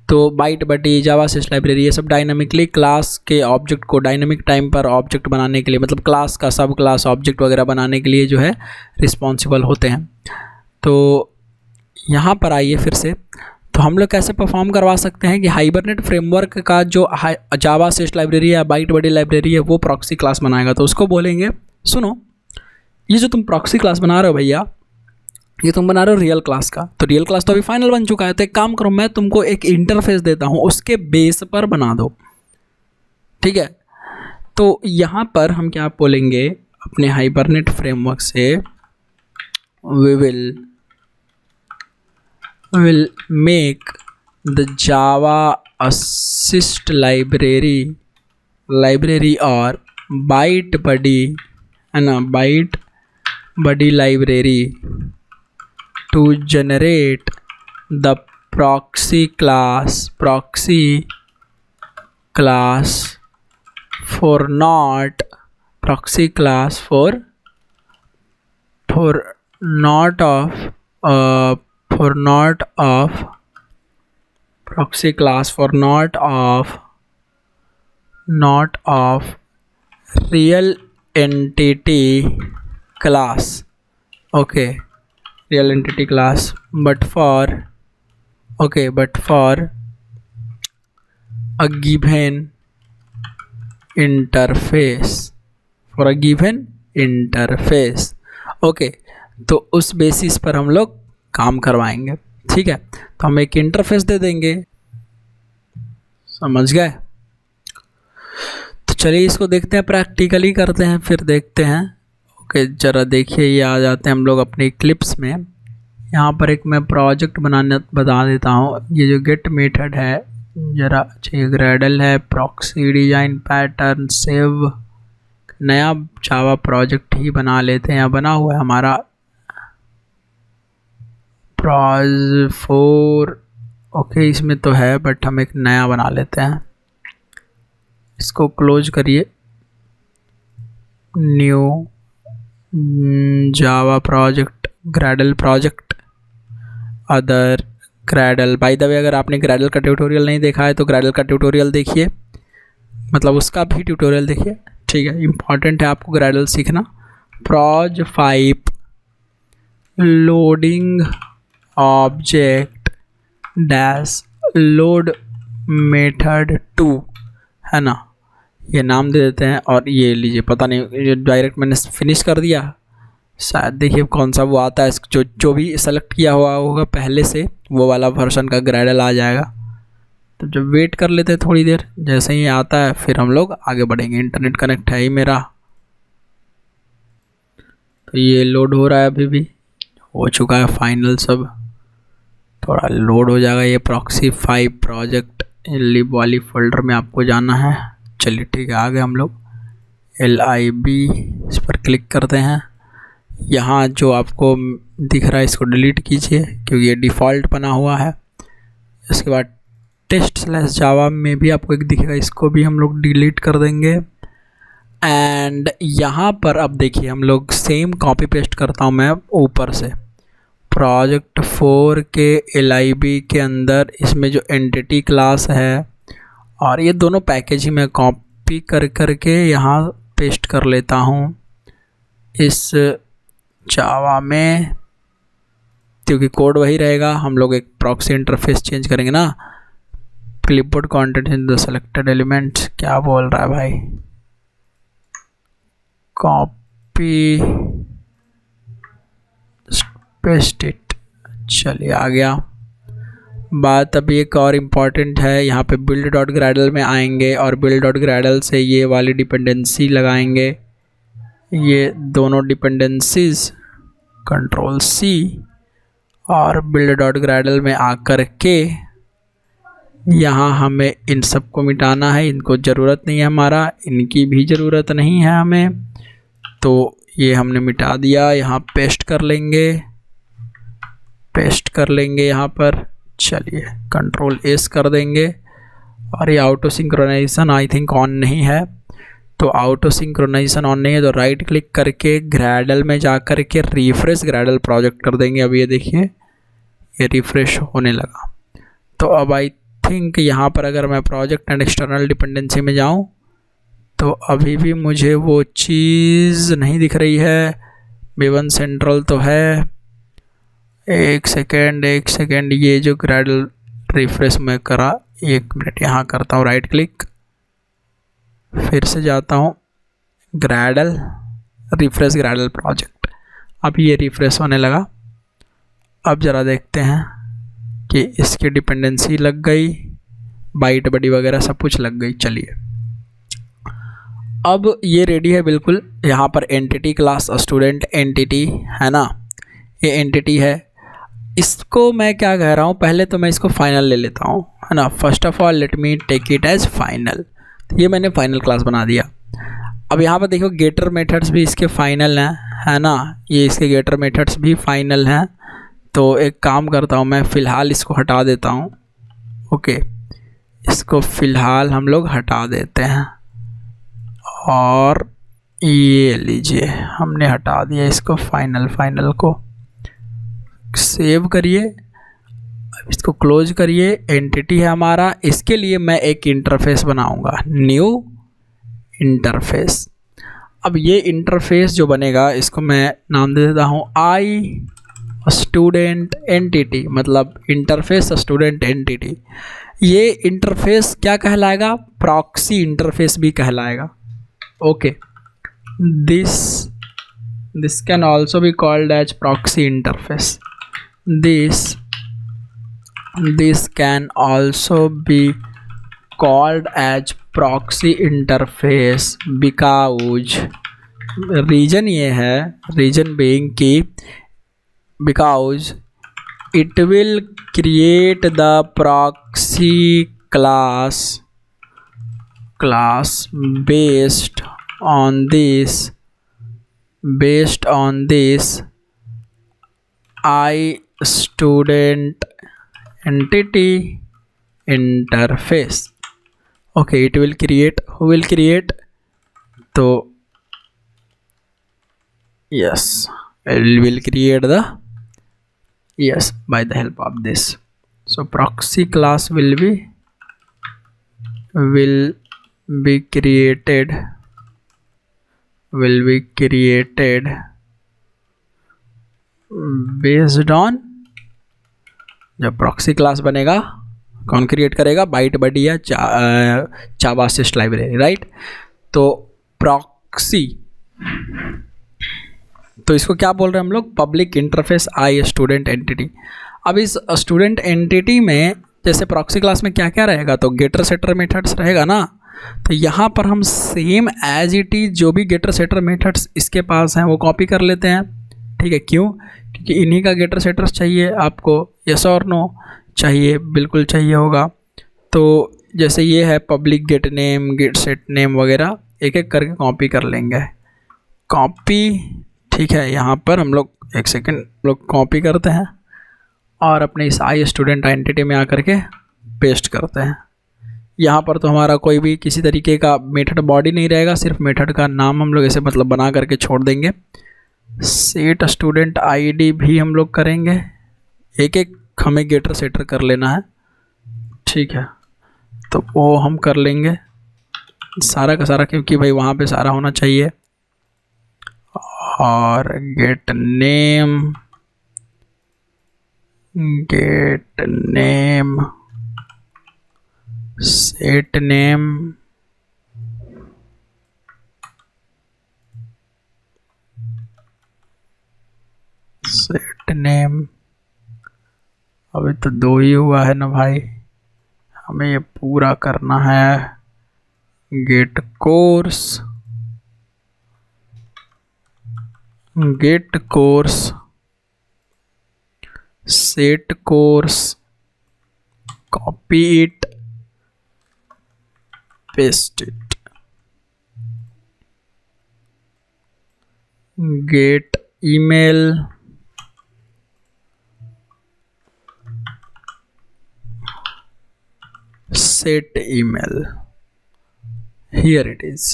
तो बाइट बडी, जावा असिस्ट लाइब्रेरी, ये सब डायनामिकली क्लास के ऑब्जेक्ट को डायनामिक टाइम पर ऑब्जेक्ट बनाने के लिए, मतलब क्लास का सब क्लास ऑब्जेक्ट वगैरह बनाने के लिए जो है रिस्पॉन्सिबल होते हैं। तो यहाँ पर आइए फिर से, तो हम लोग कैसे परफॉर्म करवा सकते हैं कि हाइबरनेट फ्रेमवर्क का जो जावा असिस्ट लाइब्रेरी या बाइट बडी लाइब्रेरी है वो प्रॉक्सी क्लास बनाएगा। तो उसको बोलेंगे, सुनो, ये जो तुम प्रॉक्सी क्लास बना रहे हो भैया, ये तुम बना रहे हो रियल क्लास का, तो रियल क्लास तो अभी फाइनल बन चुका है। तो एक काम करो, मैं तुमको एक इंटरफेस देता हूँ, उसके बेस पर बना दो, ठीक है। तो यहाँ पर हम क्या बोलेंगे अपने हाइबरनेट फ्रेमवर्क से, we will make the Java assist library or byte buddy, है ना, byte buddy library to generate the proxy class for not proxy class for not of proxy class for not of real entity class, okay, real entity class, but for a given interface, okay. तो उस basis पर हम लोग काम करवाएंगे, ठीक है। तो हम एक इंटरफेस दे देंगे, समझ गए। तो चलिए इसको देखते हैं, प्रैक्टिकली करते हैं, फिर देखते हैं। ओके, ज़रा देखिए, ये आ जाते हैं हम लोग अपनी क्लिप्स में। यहाँ पर एक मैं प्रोजेक्ट बता देता हूँ। ये जो गेट मेथड है, ज़रा चाहिए, ग्रेडल है, प्रॉक्सी डिजाइन पैटर्न सेव, नया जावा प्रोजेक्ट ही बना लेते हैं। यहाँ बना हुआ है हमारा प्रोज 4, ओके, इसमें तो है बट हम एक नया बना लेते हैं। इसको क्लोज करिए, new Java project, Gradle project, other Gradle. By the way, अगर आपने ग्रेडल का ट्यूटोरियल नहीं देखा है तो ग्रेडल का ट्यूटोरियल देखिए, मतलब उसका भी ट्यूटोरियल देखिए, ठीक है। इम्पॉर्टेंट है आपको ग्रेडल सीखना। प्रोज 5 loading object dash load method 2, है ना, ये नाम दे देते हैं। और ये लीजिए, पता नहीं ये डायरेक्ट मैंने फिनिश कर दिया शायद, देखिए कौन सा वो आता है, जो भी सेलेक्ट किया हुआ होगा पहले से, वो वाला वर्जन का ग्रेडल आ जाएगा। तो जब वेट कर लेते हैं थोड़ी देर, जैसे ही आता है फिर हम लोग आगे बढ़ेंगे। इंटरनेट कनेक्ट है ही मेरा, तो ये लोड हो रहा है, अभी भी हो चुका है फाइनल, सब थोड़ा लोड हो जाएगा। ये प्रॉक्सी 5 प्रोजेक्ट लिब वाली फोल्डर में आपको जाना है। चलिए ठीक है, आगे हम लोग LIB इस पर क्लिक करते हैं। यहाँ जो आपको दिख रहा है इसको डिलीट कीजिए, क्योंकि ये डिफ़ॉल्ट बना हुआ है। इसके बाद test/java में भी आपको एक दिखेगा, इसको भी हम लोग डिलीट कर देंगे। एंड यहाँ पर अब देखिए, हम लोग सेम कॉपी पेस्ट करता हूँ मैं ऊपर से, प्रोजेक्ट 4 के LIB के अंदर इसमें जो एंटिटी क्लास है, और ये दोनों पैकेज ही मैं कॉपी करके यहाँ पेस्ट कर लेता हूँ इस जावा में, क्योंकि कोड वही रहेगा। हम लोग एक प्रॉक्सी इंटरफेस चेंज करेंगे ना। Clipboard content in the selected elements, क्या बोल रहा है भाई, कॉपी पेस्ट इट। चलिए आ गया। बात अभी एक और इम्पॉर्टेंट है, यहाँ पे build.gradle में आएंगे और build.gradle से ये वाली डिपेंडेंसी लगाएंगे। ये दोनों डिपेंडेंसीज Ctrl+C और build.gradle में आकर के यहाँ हमें इन सबको मिटाना है। इनको ज़रूरत नहीं है, हमारा इनकी भी ज़रूरत नहीं है हमें, तो ये हमने मिटा दिया। यहाँ पेस्ट कर लेंगे यहाँ पर। चलिए Ctrl+S कर देंगे। और ये auto synchronisation I think on नहीं है, तो ऑटो सिंक्रोनाइजेशन ऑन नहीं है तो राइट क्लिक करके ग्रेडल में जा कर के रिफ्रेश ग्रेडल प्रोजेक्ट कर देंगे। अब ये देखिए, ये रिफ्रेश होने लगा। तो अब आई थिंक यहाँ पर अगर मैं प्रोजेक्ट एंड एक्सटर्नल डिपेंडेंसी में जाऊँ तो अभी भी मुझे वो चीज़ नहीं दिख रही है। B1 सेंट्रल तो है। एक सेकेंड, ये जो ग्रेडल रिफ्रेश में करा, 1 मिनट यहाँ करता हूँ राइट क्लिक, फिर से जाता हूँ ग्रेडल, रिफ्रेश ग्रेडल प्रोजेक्ट। अब ये रिफ्रेश होने लगा। अब ज़रा देखते हैं कि इसकी डिपेंडेंसी लग गई, बाइट बड़ी वगैरह सब कुछ लग गई। चलिए अब ये रेडी है बिल्कुल। यहाँ पर एंटिटी क्लास स्टूडेंट एंटिटी है ना, ये एंटिटी है। इसको मैं क्या कह रहा हूँ, पहले तो मैं इसको फाइनल ले लेता हूँ, है ना। First of all let me take it as final. तो ये मैंने फाइनल क्लास बना दिया। अब यहाँ पर देखो गेटर मेथड्स भी इसके फाइनल हैं, है ना। ये इसके गेटर मेथड्स भी फाइनल हैं। तो एक काम करता हूँ मैं, फ़िलहाल इसको हटा देता हूँ। ओके, इसको फ़िलहाल हम लोग हटा देते हैं और ये लीजिए हमने हटा दिया इसको, फाइनल को सेव करिए, इसको क्लोज करिए। एंटिटी है हमारा, इसके लिए मैं एक इंटरफेस बनाऊंगा, न्यू इंटरफेस। अब ये इंटरफेस जो बनेगा इसको मैं नाम दे देता हूँ आई स्टूडेंट एंटिटी, मतलब इंटरफेस स्टूडेंट एंटिटी। ये इंटरफेस क्या कहलाएगा, प्रॉक्सी इंटरफेस भी कहलाएगा। Okay, this can also be called as proxy interface. this can also be called as proxy interface because reason ये है, रीज़न being कि because it will create the proxy class based on this I student entity interface. Okay, it will create, who will create? So yes, it will create the, yes, by the help of this. So proxy class will be created based on, जब proxy class बनेगा कौन create करेगा, bite बडी या जावा assist library, right. तो proxy, तो इसको क्या बोल रहे हैं हम लोग, पब्लिक इंटरफेस आई स्टूडेंट एंटिटी। अब इस स्टूडेंट एंटिटी में जैसे प्रॉक्सी क्लास में क्या क्या रहेगा, तो गेटर सेटर मेथड्स रहेगा ना। तो यहाँ पर हम सेम एज इट इज जो भी गेटर सेटर मेथड्स इसके पास हैं वो कॉपी कर लेते हैं। ठीक है, क्यों, क्योंकि इन्हीं का गेटर सेटर्स चाहिए आपको, यस और नो चाहिए, बिल्कुल चाहिए होगा। तो जैसे ये है public gate name, get set name वगैरह, एक एक करके कॉपी कर लेंगे, कॉपी। ठीक है, यहाँ पर हम लोग एक सेकेंड लोग कॉपी करते हैं और अपने इस आई स्टूडेंट आइडेंटिटी में आकर के पेस्ट करते हैं। यहाँ पर तो हमारा कोई भी किसी तरीके का मेथड बॉडी नहीं रहेगा, सिर्फ मेथड का नाम हम लोग ऐसे मतलब बना करके छोड़ देंगे। सेट स्टूडेंट आईडी भी हम लोग करेंगे, एक एक हमें गेटर सेटर कर लेना है। ठीक है, तो वो हम कर लेंगे सारा का सारा, क्योंकि भाई वहाँ पे सारा होना चाहिए। और गेट नेम, सेट नेम, अभी तो 2 ही हुआ है ना भाई, हमें ये पूरा करना है। Get course, set course, copy it, paste it, get email, set email, here it is,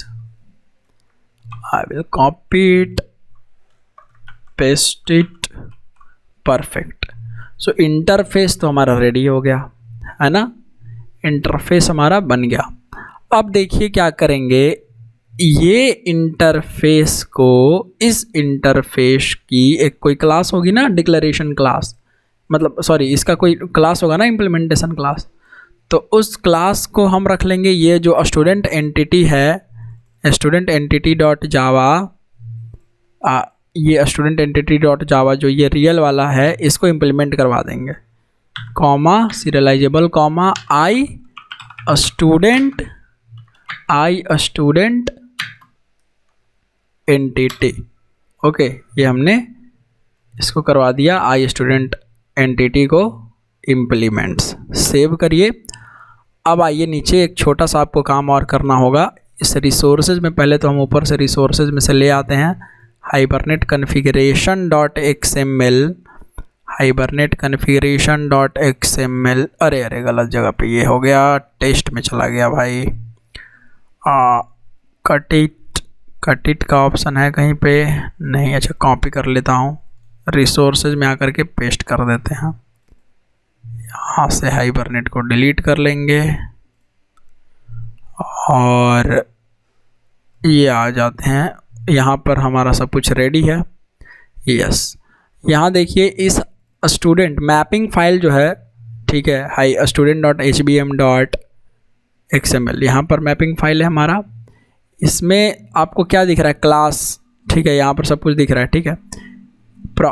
I will copy it, paste it, perfect। So interface तो हमारा रेडी हो गया है ना, इंटरफेस हमारा बन गया। अब देखिए क्या करेंगे, ये इंटरफेस को, इस इंटरफेस की एक कोई क्लास होगी ना, डिक्लेरेशन क्लास, मतलब सॉरी इसका कोई क्लास होगा ना, इम्प्लीमेंटेशन क्लास। तो उस क्लास को हम रख लेंगे, ये जो स्टूडेंट एंटिटी है, स्टूडेंट एंटिटी डॉट जावा ये स्टूडेंट एंटिटी डॉट जावा जो ये रियल वाला है इसको इम्प्लीमेंट करवा देंगे, कॉमा सीरियलाइजेबल कॉमा आई स्टूडेंट एंटिटी। ओके, ये हमने इसको करवा दिया, आई स्टूडेंट एंटिटी को इम्प्लीमेंट्स। सेव करिए। अब आइए नीचे एक छोटा सा आपको काम और करना होगा। इस रिसोर्सेज में पहले तो हम ऊपर से रिसोर्सेज में से ले आते हैं hibernate configuration dot XML, hibernate configuration dot XML. अरे गलत जगह पे ये हो गया, टेस्ट में चला गया भाई। कट इट का ऑप्शन है कहीं पे नहीं, अच्छा कॉपी कर लेता हूँ, रिसोर्सेज में आकर के पेस्ट कर देते हैं। यहाँ से हाइबरनेट को डिलीट कर लेंगे और ये आ जाते हैं। यहाँ पर हमारा सब कुछ रेडी है। यस, यहाँ देखिए इस स्टूडेंट मैपिंग फाइल जो है, ठीक है, high student dot HBM dot XML, यहाँ पर मैपिंग फाइल है हमारा। इसमें आपको क्या दिख रहा है, क्लास, ठीक है, यहाँ पर सब कुछ दिख रहा है, ठीक है,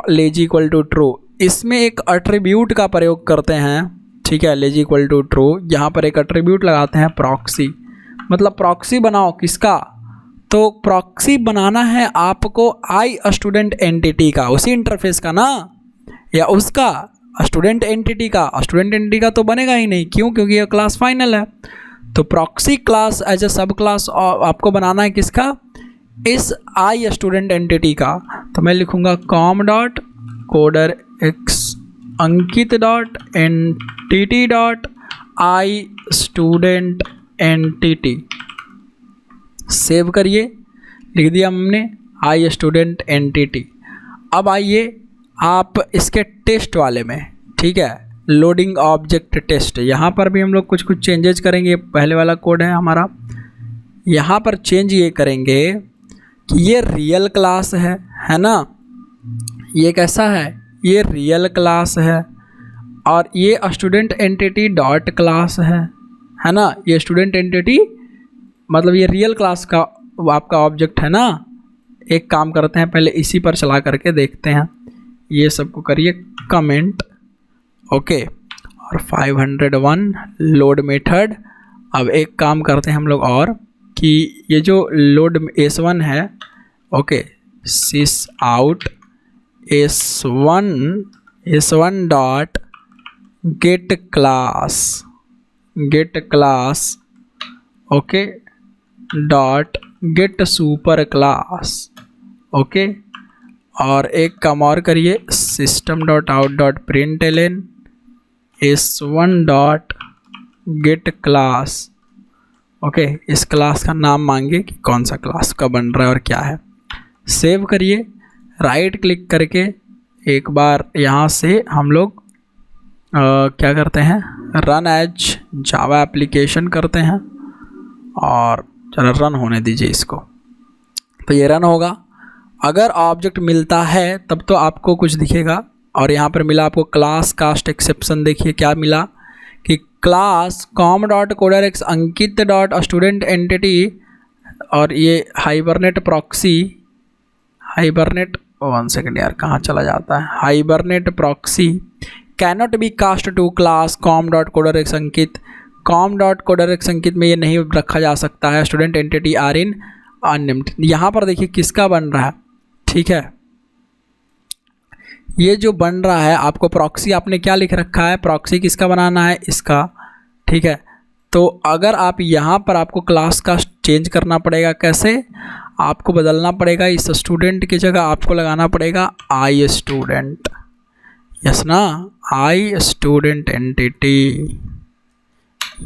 लेजी इक्वल टू ट्रू। इसमें एक अट्रीब्यूट का प्रयोग करते हैं, ठीक है, लेजी इक्वल टू ट्रू। यहाँ पर एक अट्रीब्यूट लगाते हैं प्रॉक्सी, मतलब प्रॉक्सी बनाओ किसका, तो प्रॉक्सी बनाना है आपको आई स्टूडेंट एंटिटी का, उसी इंटरफेस का ना, या उसका स्टूडेंट एंटिटी का। स्टूडेंट एंटिटी का तो बनेगा ही नहीं, क्यों, क्योंकि ये क्लास फाइनल है। तो प्रॉक्सी क्लास एज ए सब क्लास आपको बनाना है किसका, इस आई स्टूडेंट एंटिटी का। तो मैं लिखूँगा com dot coder X Ankit dot entity dot I student entity. Save करिए, लिख दिया हमने आई स्टूडेंट एंटिटी। अब आइए आप इसके टेस्ट वाले में, ठीक है, लोडिंग ऑब्जेक्ट टेस्ट, यहाँ पर भी हम लोग कुछ चेंजेस करेंगे। पहले वाला कोड है हमारा, यहाँ पर चेंज ये करेंगे कि ये रियल क्लास है ना, ये कैसा है, ये रियल क्लास है, और ये स्टूडेंट एंटिटी डॉट क्लास है ना, ये स्टूडेंट एंटिटी मतलब ये रियल क्लास का आपका ऑब्जेक्ट है ना। एक काम करते हैं, पहले इसी पर चला करके देखते हैं, ये सबको करिए कमेंट, ओके, और 501 लोड मेथड। अब एक काम करते हैं हम लोग और कि ये जो लोड S1 है, okay, sys out S1 dot get class, okay, dot get super class, okay, और एक काम और करिए system dot out dot println S1 dot get class, okay. इस क्लास का नाम मांगे कि कौन सा क्लास का बन रहा है और क्या है। सेव करिए, राइट क्लिक करके एक बार यहाँ से हम लोग क्या करते हैं, रन एज जावा एप्लीकेशन करते हैं, और चलो रन होने दीजिए इसको। तो ये रन होगा, अगर ऑब्जेक्ट मिलता है तब तो आपको कुछ दिखेगा। और यहाँ पर मिला आपको क्लास कास्ट एक्सेप्शन, देखिए क्या मिला कि class com dot coder X Ankit dot student entity, और ये hibernate proxy, hibernate, one second यार कहाँ चला जाता है, hibernate proxy cannot be cast to class com dot coder X Ankit. Com dot coder X Ankit में ये नहीं रखा जा सकता है, student entity are in unnamed. यहाँ पर देखिए किसका बन रहा है, ठीक है, ये जो बन रहा है आपको प्रॉक्सी, आपने क्या लिख रखा है, प्रॉक्सी किसका बनाना है, इसका, ठीक है। तो अगर आप यहाँ पर आपको क्लास का चेंज करना पड़ेगा, कैसे, आपको बदलना पड़ेगा, इस स्टूडेंट की जगह आपको लगाना पड़ेगा आई स्टूडेंट, यस ना, आई स्टूडेंट एंटिटी।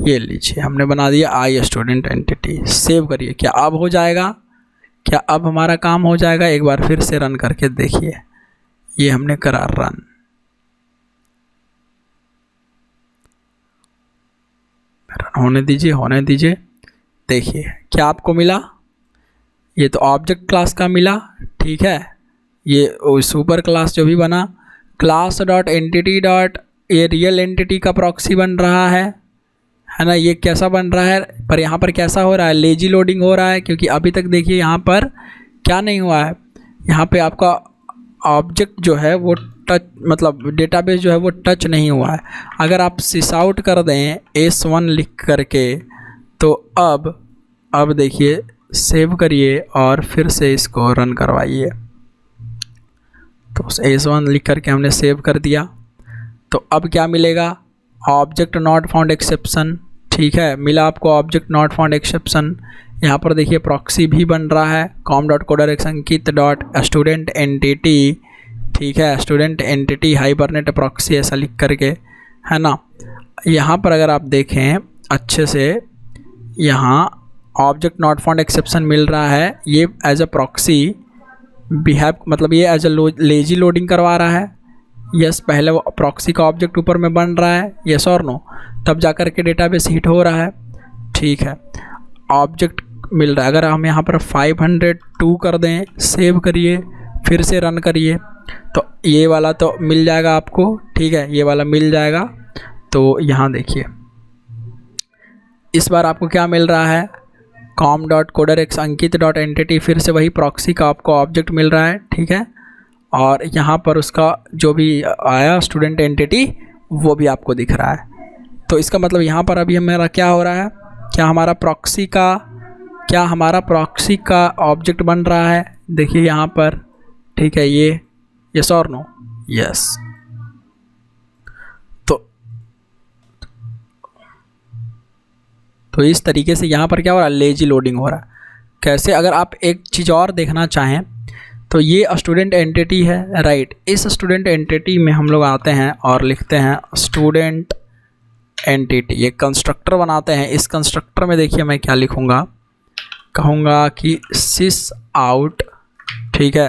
ये लीजिए हमने बना दिया आई स्टूडेंट एंटिटी। सेव करिए, क्या अब हो जाएगा, क्या अब हमारा काम हो जाएगा, एक बार फिर से रन करके देखिए। ये हमने करा रन, होने दीजिए, देखिए क्या आपको मिला, ये तो ऑब्जेक्ट क्लास का मिला, ठीक है, ये सुपर क्लास जो भी बना, क्लास डॉट एंटिटी डॉट, ये रियल एंटिटी का प्रॉक्सी बन रहा है ना, ये कैसा बन रहा है, पर यहाँ पर कैसा हो रहा है, लेजी लोडिंग हो रहा है, क्योंकि अभी तक देखिए यहाँ पर क्या नहीं हुआ है, यहाँ पे आपका ऑब्जेक्ट जो है वो टच मतलब डेटाबेस जो है वो टच नहीं हुआ है। अगर आप सिस आउट कर दें S1 लिख करके तो अब देखिए सेव करिए और फिर से इसको रन करवाइए। तो S1 लिख करके हमने सेव कर दिया। तो अब क्या मिलेगा, ऑब्जेक्ट नॉट फाउंड एक्सेप्शन। ठीक है, मिला आपको ऑब्जेक्ट नॉट फाउंड एक्सेप्शन। यहाँ पर देखिए प्रॉक्सी भी बन रहा है com.codex_ankit.student_entity। ठीक है, स्टूडेंट एंटिटी हाइबरनेट प्रॉक्सी ऐसा लिख करके, है ना। यहाँ पर अगर आप देखें अच्छे से, यहाँ ऑब्जेक्ट नॉट फाउंड एक्सेप्शन मिल रहा है। ये एज अ प्रॉक्सी बिहेव मतलब ये एज अ लेजी लोडिंग करवा रहा है। यस, पहले वो प्रॉक्सी का ऑब्जेक्ट ऊपर में बन रहा है, यस और नो, तब जाकर के डेटाबेस हिट हो रहा है। ठीक है, ऑब्जेक्ट मिल रहा है। अगर हम यहाँ पर 502 कर दें, सेव करिए, फिर से रन करिए, तो ये वाला तो मिल जाएगा आपको। ठीक है, ये वाला मिल जाएगा। तो यहाँ देखिए इस बार आपको क्या मिल रहा है, com.codex_ankit.entity, फिर से वही प्रॉक्सी का आपको ऑब्जेक्ट मिल रहा है। ठीक है, और यहाँ पर उसका जो भी आया स्टूडेंट एंटिटी वो भी आपको दिख रहा है। तो इसका मतलब यहाँ पर अभी हमारा क्या हो रहा है, क्या हमारा प्रॉक्सी का ऑब्जेक्ट बन रहा है। देखिए यहाँ पर, ठीक है, ये यस और नो, यस। तो इस तरीके से यहाँ पर क्या हो रहा है, लेजी लोडिंग हो रहा है। कैसे, अगर आप एक चीज़ और देखना चाहें तो ये स्टूडेंट एंटिटी है, राइट। इस स्टूडेंट एंटिटी में हम लोग आते हैं और लिखते हैं स्टूडेंट एंटिटी, ये कंस्ट्रक्टर बनाते हैं। इस कंस्ट्रक्टर में देखिए मैं क्या लिखूँगा, कहूँगा कि सिस आउट, ठीक है,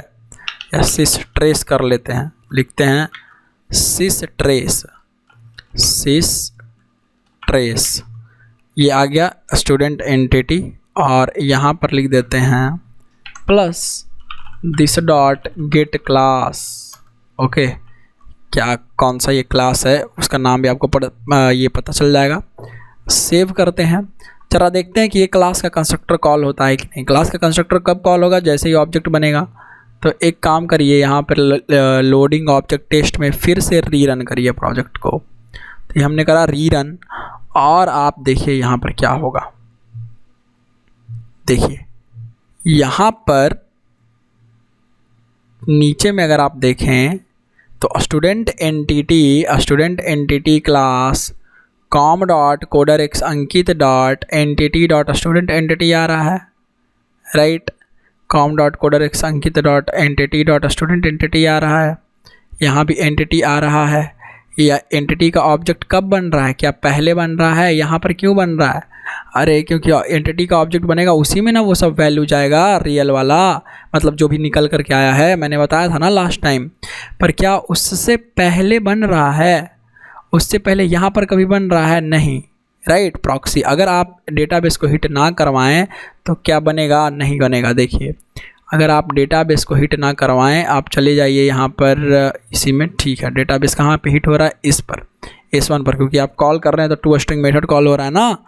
या सिस ट्रेस कर लेते हैं, लिखते हैं सिस ट्रेस, ये आ गया स्टूडेंट एंटिटी। और यहाँ पर लिख देते हैं plus this dot get class. Okay, क्या कौन सा ये क्लास है उसका नाम भी आपको ये पता चल जाएगा। सेव करते हैं, जरा देखते हैं कि ये क्लास का कंस्ट्रक्टर कॉल होता है कि नहीं। क्लास का कंस्ट्रक्टर कब कॉल होगा, जैसे ही ऑब्जेक्ट बनेगा। तो एक काम करिए, यहाँ पर लोडिंग ऑब्जेक्ट टेस्ट में फिर से रीरन करिए प्रोजेक्ट को। तो ये हमने करा रीरन, और आप देखिए यहाँ पर क्या होगा। देखिए यहाँ पर नीचे में अगर आप देखें तो स्टूडेंट एंटिटी क्लास com.codex_ankit.entity.student_entity आ रहा है, राइट। com.codex_ankit.entity.student_entity आ रहा है, यहाँ भी एंटिटी आ रहा है। या एंटिटी का ऑब्जेक्ट कब बन रहा है, क्या पहले बन रहा है, यहाँ पर क्यों बन रहा है, अरे क्योंकि एंटिटी का ऑब्जेक्ट बनेगा उसी में ना वो सब वैल्यू जाएगा, रियल वाला, मतलब जो भी निकल करके आया है, मैंने बताया था ना लास्ट टाइम। पर क्या उससे पहले बन रहा है, उससे पहले यहाँ पर कभी बन रहा है, नहीं, राइट। प्रॉक्सी अगर आप डेटाबेस को हिट ना करवाएं तो क्या बनेगा, नहीं बनेगा। देखिए अगर आप डेटाबेस को हिट ना करवाएं, आप चले जाइए यहाँ पर इसी में, ठीक है। डेटाबेस कहाँ पे हिट हो रहा है, इस पर, S1 पर, क्योंकि आप कॉल कर रहे हैं तो टू स्ट्रिंग मेथड कॉल हो रहा है ना,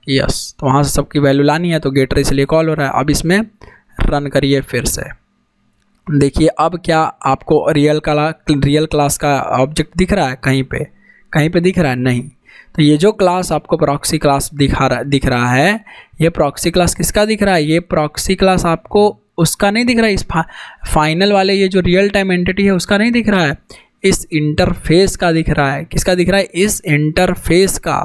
यस। तो वहाँ से सबकी वैल्यू लानी है, तो गेटर इसलिए कॉल हो रहा है। अब इसमें रन करिए फिर से, देखिए अब क्या आपको रियल क्लास का ऑब्जेक्ट दिख रहा है, कहीं पे दिख रहा है, नहीं। तो ये जो क्लास आपको प्रॉक्सी क्लास दिख रहा है, ये प्रॉक्सी क्लास किसका दिख रहा है, ये प्रॉक्सी क्लास आपको उसका नहीं दिख रहा है, इस फाइनल वाले ये जो रियल टाइम एंटिटी है उसका नहीं दिख रहा है, इस इंटरफेस का दिख रहा है। किसका दिख रहा है, इस इंटरफेस का,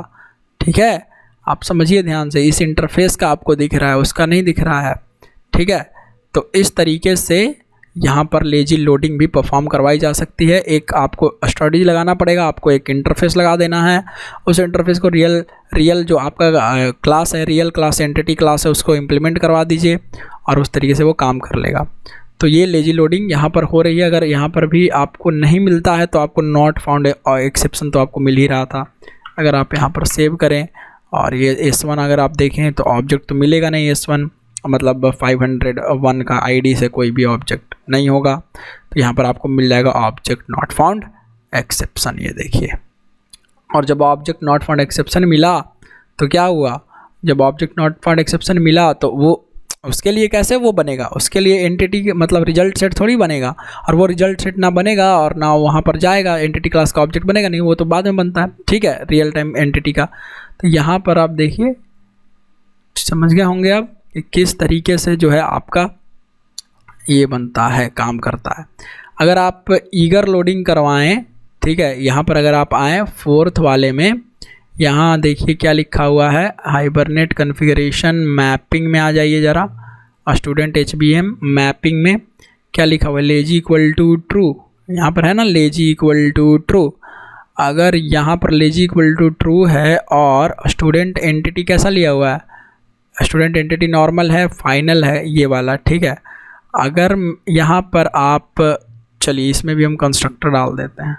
ठीक है। आप समझिए ध्यान से, इस इंटरफेस का आपको दिख रहा है, उसका नहीं दिख रहा है, ठीक है। तो इस तरीके से यहाँ पर लेजी लोडिंग भी परफॉर्म करवाई जा सकती है। एक आपको स्ट्रेटजी लगाना पड़ेगा, आपको एक इंटरफेस लगा देना है, उस इंटरफेस को रियल जो आपका क्लास है, रियल क्लास एंटिटी क्लास है, उसको इम्प्लीमेंट करवा दीजिए और उस तरीके से वो काम कर लेगा। तो ये लेजी लोडिंग यहाँ पर हो रही है। अगर यहाँ पर भी आपको नहीं मिलता है तो आपको नॉट फाउंड एक्सेप्शन तो आपको मिल ही रहा था। अगर आप यहाँ पर सेव करें और ये S1 अगर आप देखें तो ऑब्जेक्ट तो मिलेगा नहीं, S1 मतलब 501 का आईडी से कोई भी ऑब्जेक्ट नहीं होगा। तो यहाँ पर आपको मिल जाएगा ऑब्जेक्ट नॉट फाउंड एक्सेप्शन, ये देखिए। और जब ऑब्जेक्ट नॉट फाउंड एक्सेप्शन मिला तो क्या हुआ, जब ऑब्जेक्ट नॉट फाउंड एक्सेप्शन मिला तो वो उसके लिए कैसे वो बनेगा, उसके लिए एंटिटी मतलब रिजल्ट सेट थोड़ी बनेगा, और वो रिजल्ट सेट ना बनेगा और ना वहाँ पर जाएगा, एंटिटी क्लास का ऑब्जेक्ट बनेगा नहीं, वो तो बाद में बनता है, ठीक है, रियल टाइम एंटिटी का। तो यहाँ पर आप देखिए, समझ गए होंगे आप कि किस तरीके से जो है आपका ये बनता है, काम करता है। अगर आप ईगर लोडिंग करवाएं, ठीक है, यहाँ पर अगर आप आएँ 4th वाले में, यहाँ देखिए क्या लिखा हुआ है, हाइबरनेट कॉन्फ़िगरेशन मैपिंग में आ जाइए ज़रा, स्टूडेंट HBM मैपिंग में क्या लिखा हुआ है, लेजी इक्वल टू ट्रू, यहाँ पर है ना लेजी इक्वल टू ट्रू। अगर यहाँ पर लेजी इक्वल टू ट्रू है और स्टूडेंट एंटिटी कैसा लिया हुआ है, स्टूडेंट एंटिटी नॉर्मल है, फाइनल है, ये वाला, ठीक है। अगर यहाँ पर आप, चलिए इसमें भी हम कंस्ट्रक्टर डाल देते हैं,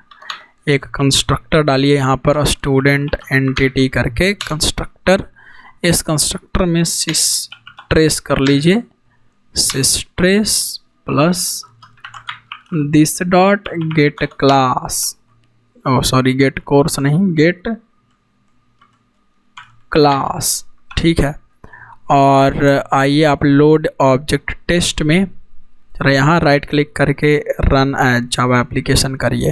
एक कंस्ट्रक्टर डालिए यहाँ पर स्टूडेंट एंटिटी करके कंस्ट्रक्टर, इस कंस्ट्रक्टर में सिस ट्रेस कर लीजिए, sys trace plus this dot get class, oh sorry get course नहीं, गेट क्लास, ठीक है। और आइए आप लोड ऑब्जेक्ट टेस्ट में यहाँ राइट क्लिक करके रन एज जावा एप्लीकेशन करिए,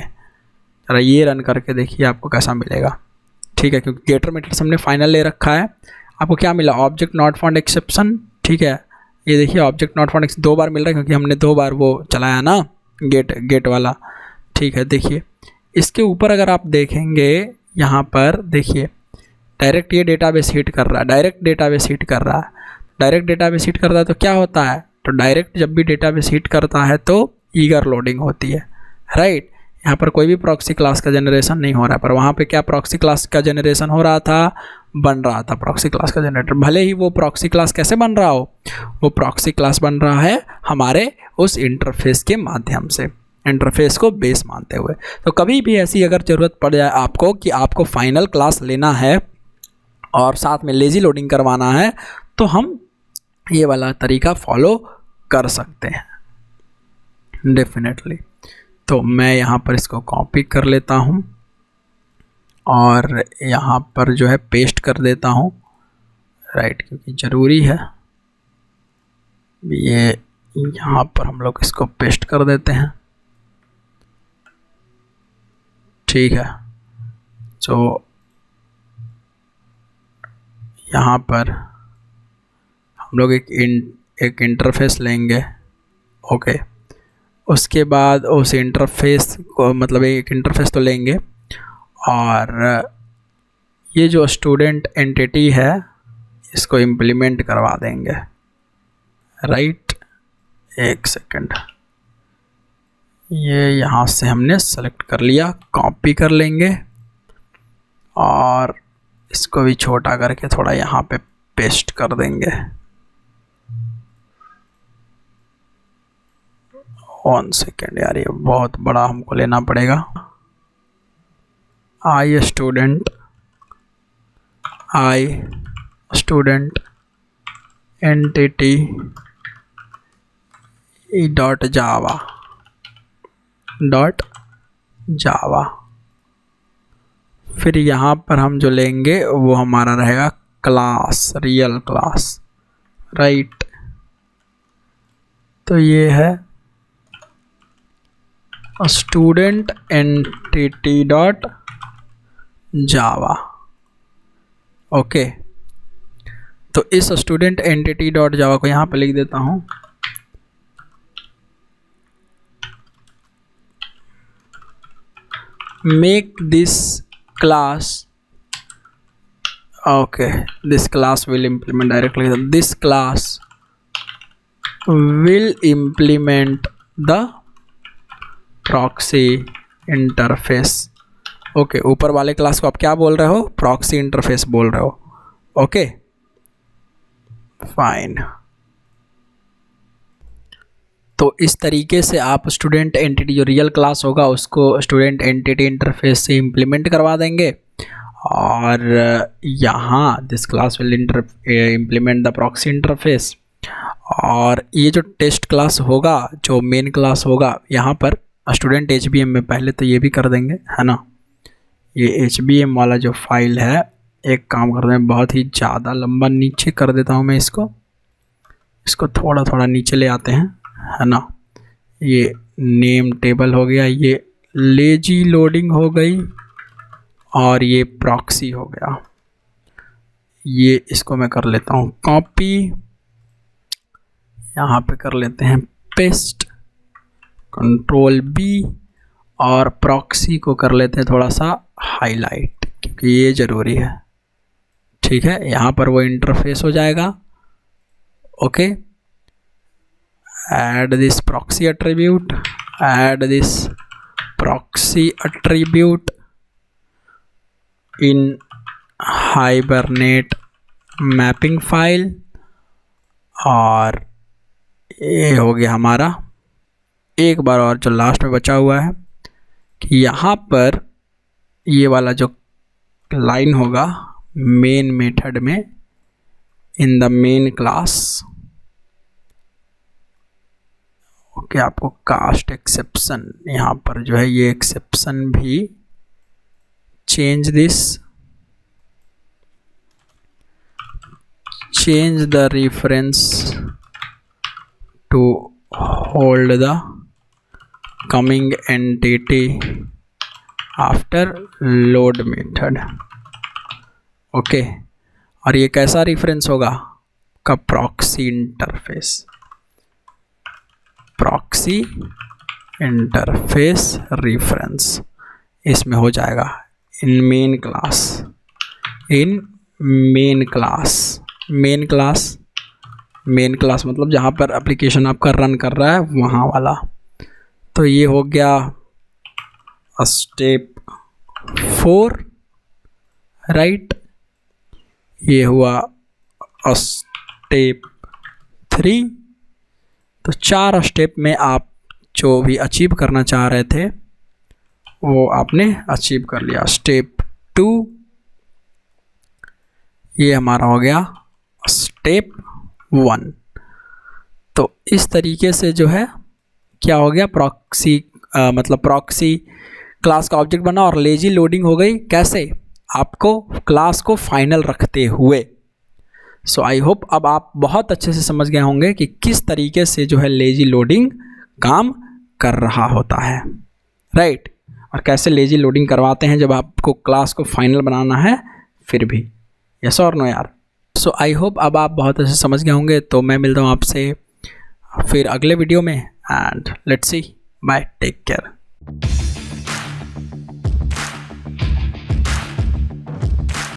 जरा ये रन करके देखिए आपको कैसा मिलेगा, ठीक है, क्योंकि गेटर मेथड्स हमने फाइनल ले रखा है। आपको क्या मिला, ऑब्जेक्ट नॉट फाउंड एक्सेप्शन, ठीक है, ये देखिए ऑब्जेक्ट नॉट फाउंड 2 बार मिल रहा है क्योंकि हमने 2 बार वो चलाया ना गेट वाला, ठीक है। देखिए इसके ऊपर अगर आप देखेंगे यहाँ पर देखिए डायरेक्ट ये डेटाबेस हिट कर रहा है, डायरेक्ट डेटाबेस हिट कर रहा है, डायरेक्ट डेटाबेस हिट करता है तो क्या होता है, तो डायरेक्ट जब भी डेटाबेस हिट करता है तो ईगर लोडिंग होती है, राइट। यहाँ पर कोई भी प्रॉक्सी क्लास का जनरेशन नहीं हो रहा है, पर वहाँ पे क्या प्रॉक्सी क्लास का जनरेशन हो रहा था, बन रहा था प्रॉक्सी क्लास का जनरेटर। भले ही वो प्रॉक्सी क्लास कैसे बन रहा हो, वो प्रॉक्सी क्लास बन रहा है हमारे उस इंटरफेस के माध्यम से, इंटरफेस को बेस मानते हुए। तो कभी भी ऐसी अगर ज़रूरत पड़ जाए आपको कि आपको फाइनल क्लास लेना है और साथ में लेजी लोडिंग करवाना है, तो हम ये वाला तरीका फॉलो कर सकते हैं डेफिनेटली। तो मैं यहाँ पर इसको कॉपी कर लेता हूँ और यहाँ पर जो है पेस्ट कर देता हूँ, राइट, क्योंकि ज़रूरी है ये, यहाँ पर हम लोग इसको पेस्ट कर देते हैं, ठीक है। तो यहाँ पर हम लोग एक इंटरफेस लेंगे, ओके। उसके बाद उस इंटरफेस को, मतलब एक इंटरफेस तो लेंगे और ये जो स्टूडेंट एंटिटी है इसको इम्प्लीमेंट करवा देंगे, राइट। एक सेकंड, ये यहाँ से हमने सेलेक्ट कर लिया, कॉपी कर लेंगे और इसको भी छोटा करके थोड़ा यहाँ पे पेस्ट कर देंगे। 1 सेकेंड यार, ये बहुत बड़ा हमको लेना पड़ेगा। आई स्टूडेंट एंटिटी डॉट जावा, फिर यहाँ पर हम जो लेंगे वो हमारा रहेगा क्लास, रियल क्लास, राइट। तो ये है स्टूडेंट एंटिटी डॉट जावा, ओके। तो इस स्टूडेंट एंटिटी डॉट जावा को यहाँ पे लिख देता हूँ, make this class, okay, this class will implement, directly this class will implement the proxy interface, okay. ऊपर वाले क्लास को आप क्या बोल रहे हो, प्रॉक्सी इंटरफेस बोल रहे हो, ओके, फाइन। तो इस तरीके से आप स्टूडेंट एंटिटी जो रियल क्लास होगा उसको स्टूडेंट एंटिटी इंटरफेस से इम्प्लीमेंट करवा देंगे, और यहाँ this class will implement the proxy interface, और ये जो टेस्ट क्लास होगा, जो मेन क्लास होगा, यहाँ पर स्टूडेंट HBM में पहले तो ये भी कर देंगे, है ना। ये HBM वाला जो फाइल है, एक काम करते हैं, बहुत ही ज़्यादा लंबा नीचे कर देता हूँ मैं इसको, इसको थोड़ा थोड़ा नीचे ले आते हैं, है ना। ये नेम टेबल हो गया, ये लेजी लोडिंग हो गई, और ये प्रॉक्सी हो गया। ये इसको मैं कर लेता हूँ कॉपी, यहाँ पे कर लेते हैं पेस्ट, कंट्रोल बी, और प्रॉक्सी को कर लेते हैं थोड़ा सा हाईलाइट, क्योंकि ये ज़रूरी है। ठीक है, यहाँ पर वो इंटरफेस हो जाएगा। Okay, add this proxy attribute, add this proxy attribute in Hibernate mapping file, और ये हो गया हमारा। एक बार और जो लास्ट में बचा हुआ है कि यहाँ पर ये वाला जो लाइन होगा मेन मेथड में, in the main class. Okay, आपको कास्ट एक्सेप्शन, यहाँ पर जो है ये एक्सेप्शन भी change this, change the reference to hold the coming entity after load method। Okay, और ये कैसा रेफरेंस होगा का proxy interface, proxy interface reference इसमें हो जाएगा in main class, in main class. Main class, main class मतलब जहाँ पर एप्लीकेशन आपका रन कर रहा है वहाँ वाला। तो ये हो गया स्टेप 4, राइट। ये हुआ स्टेप 3। तो 4 स्टेप में आप जो भी अचीव करना चाह रहे थे वो आपने अचीव कर लिया। स्टेप 2 ये हमारा हो गया स्टेप 1। तो इस तरीके से जो है क्या हो गया, प्रॉक्सी मतलब प्रॉक्सी क्लास का ऑब्जेक्ट बना और लेजी लोडिंग हो गई। कैसे? आपको क्लास को फाइनल रखते हुए। सो आई होप अब आप बहुत अच्छे से समझ गए होंगे कि किस तरीके से जो है लेजी लोडिंग काम कर रहा होता है, राइट। और कैसे लेजी लोडिंग करवाते हैं जब आपको क्लास को फाइनल बनाना है फिर भी। यस और नो यार। सो आई होप अब आप बहुत अच्छे से समझ गए होंगे। तो मैं मिलता हूँ आपसे फिर अगले वीडियो में, and let's see, bye, take care.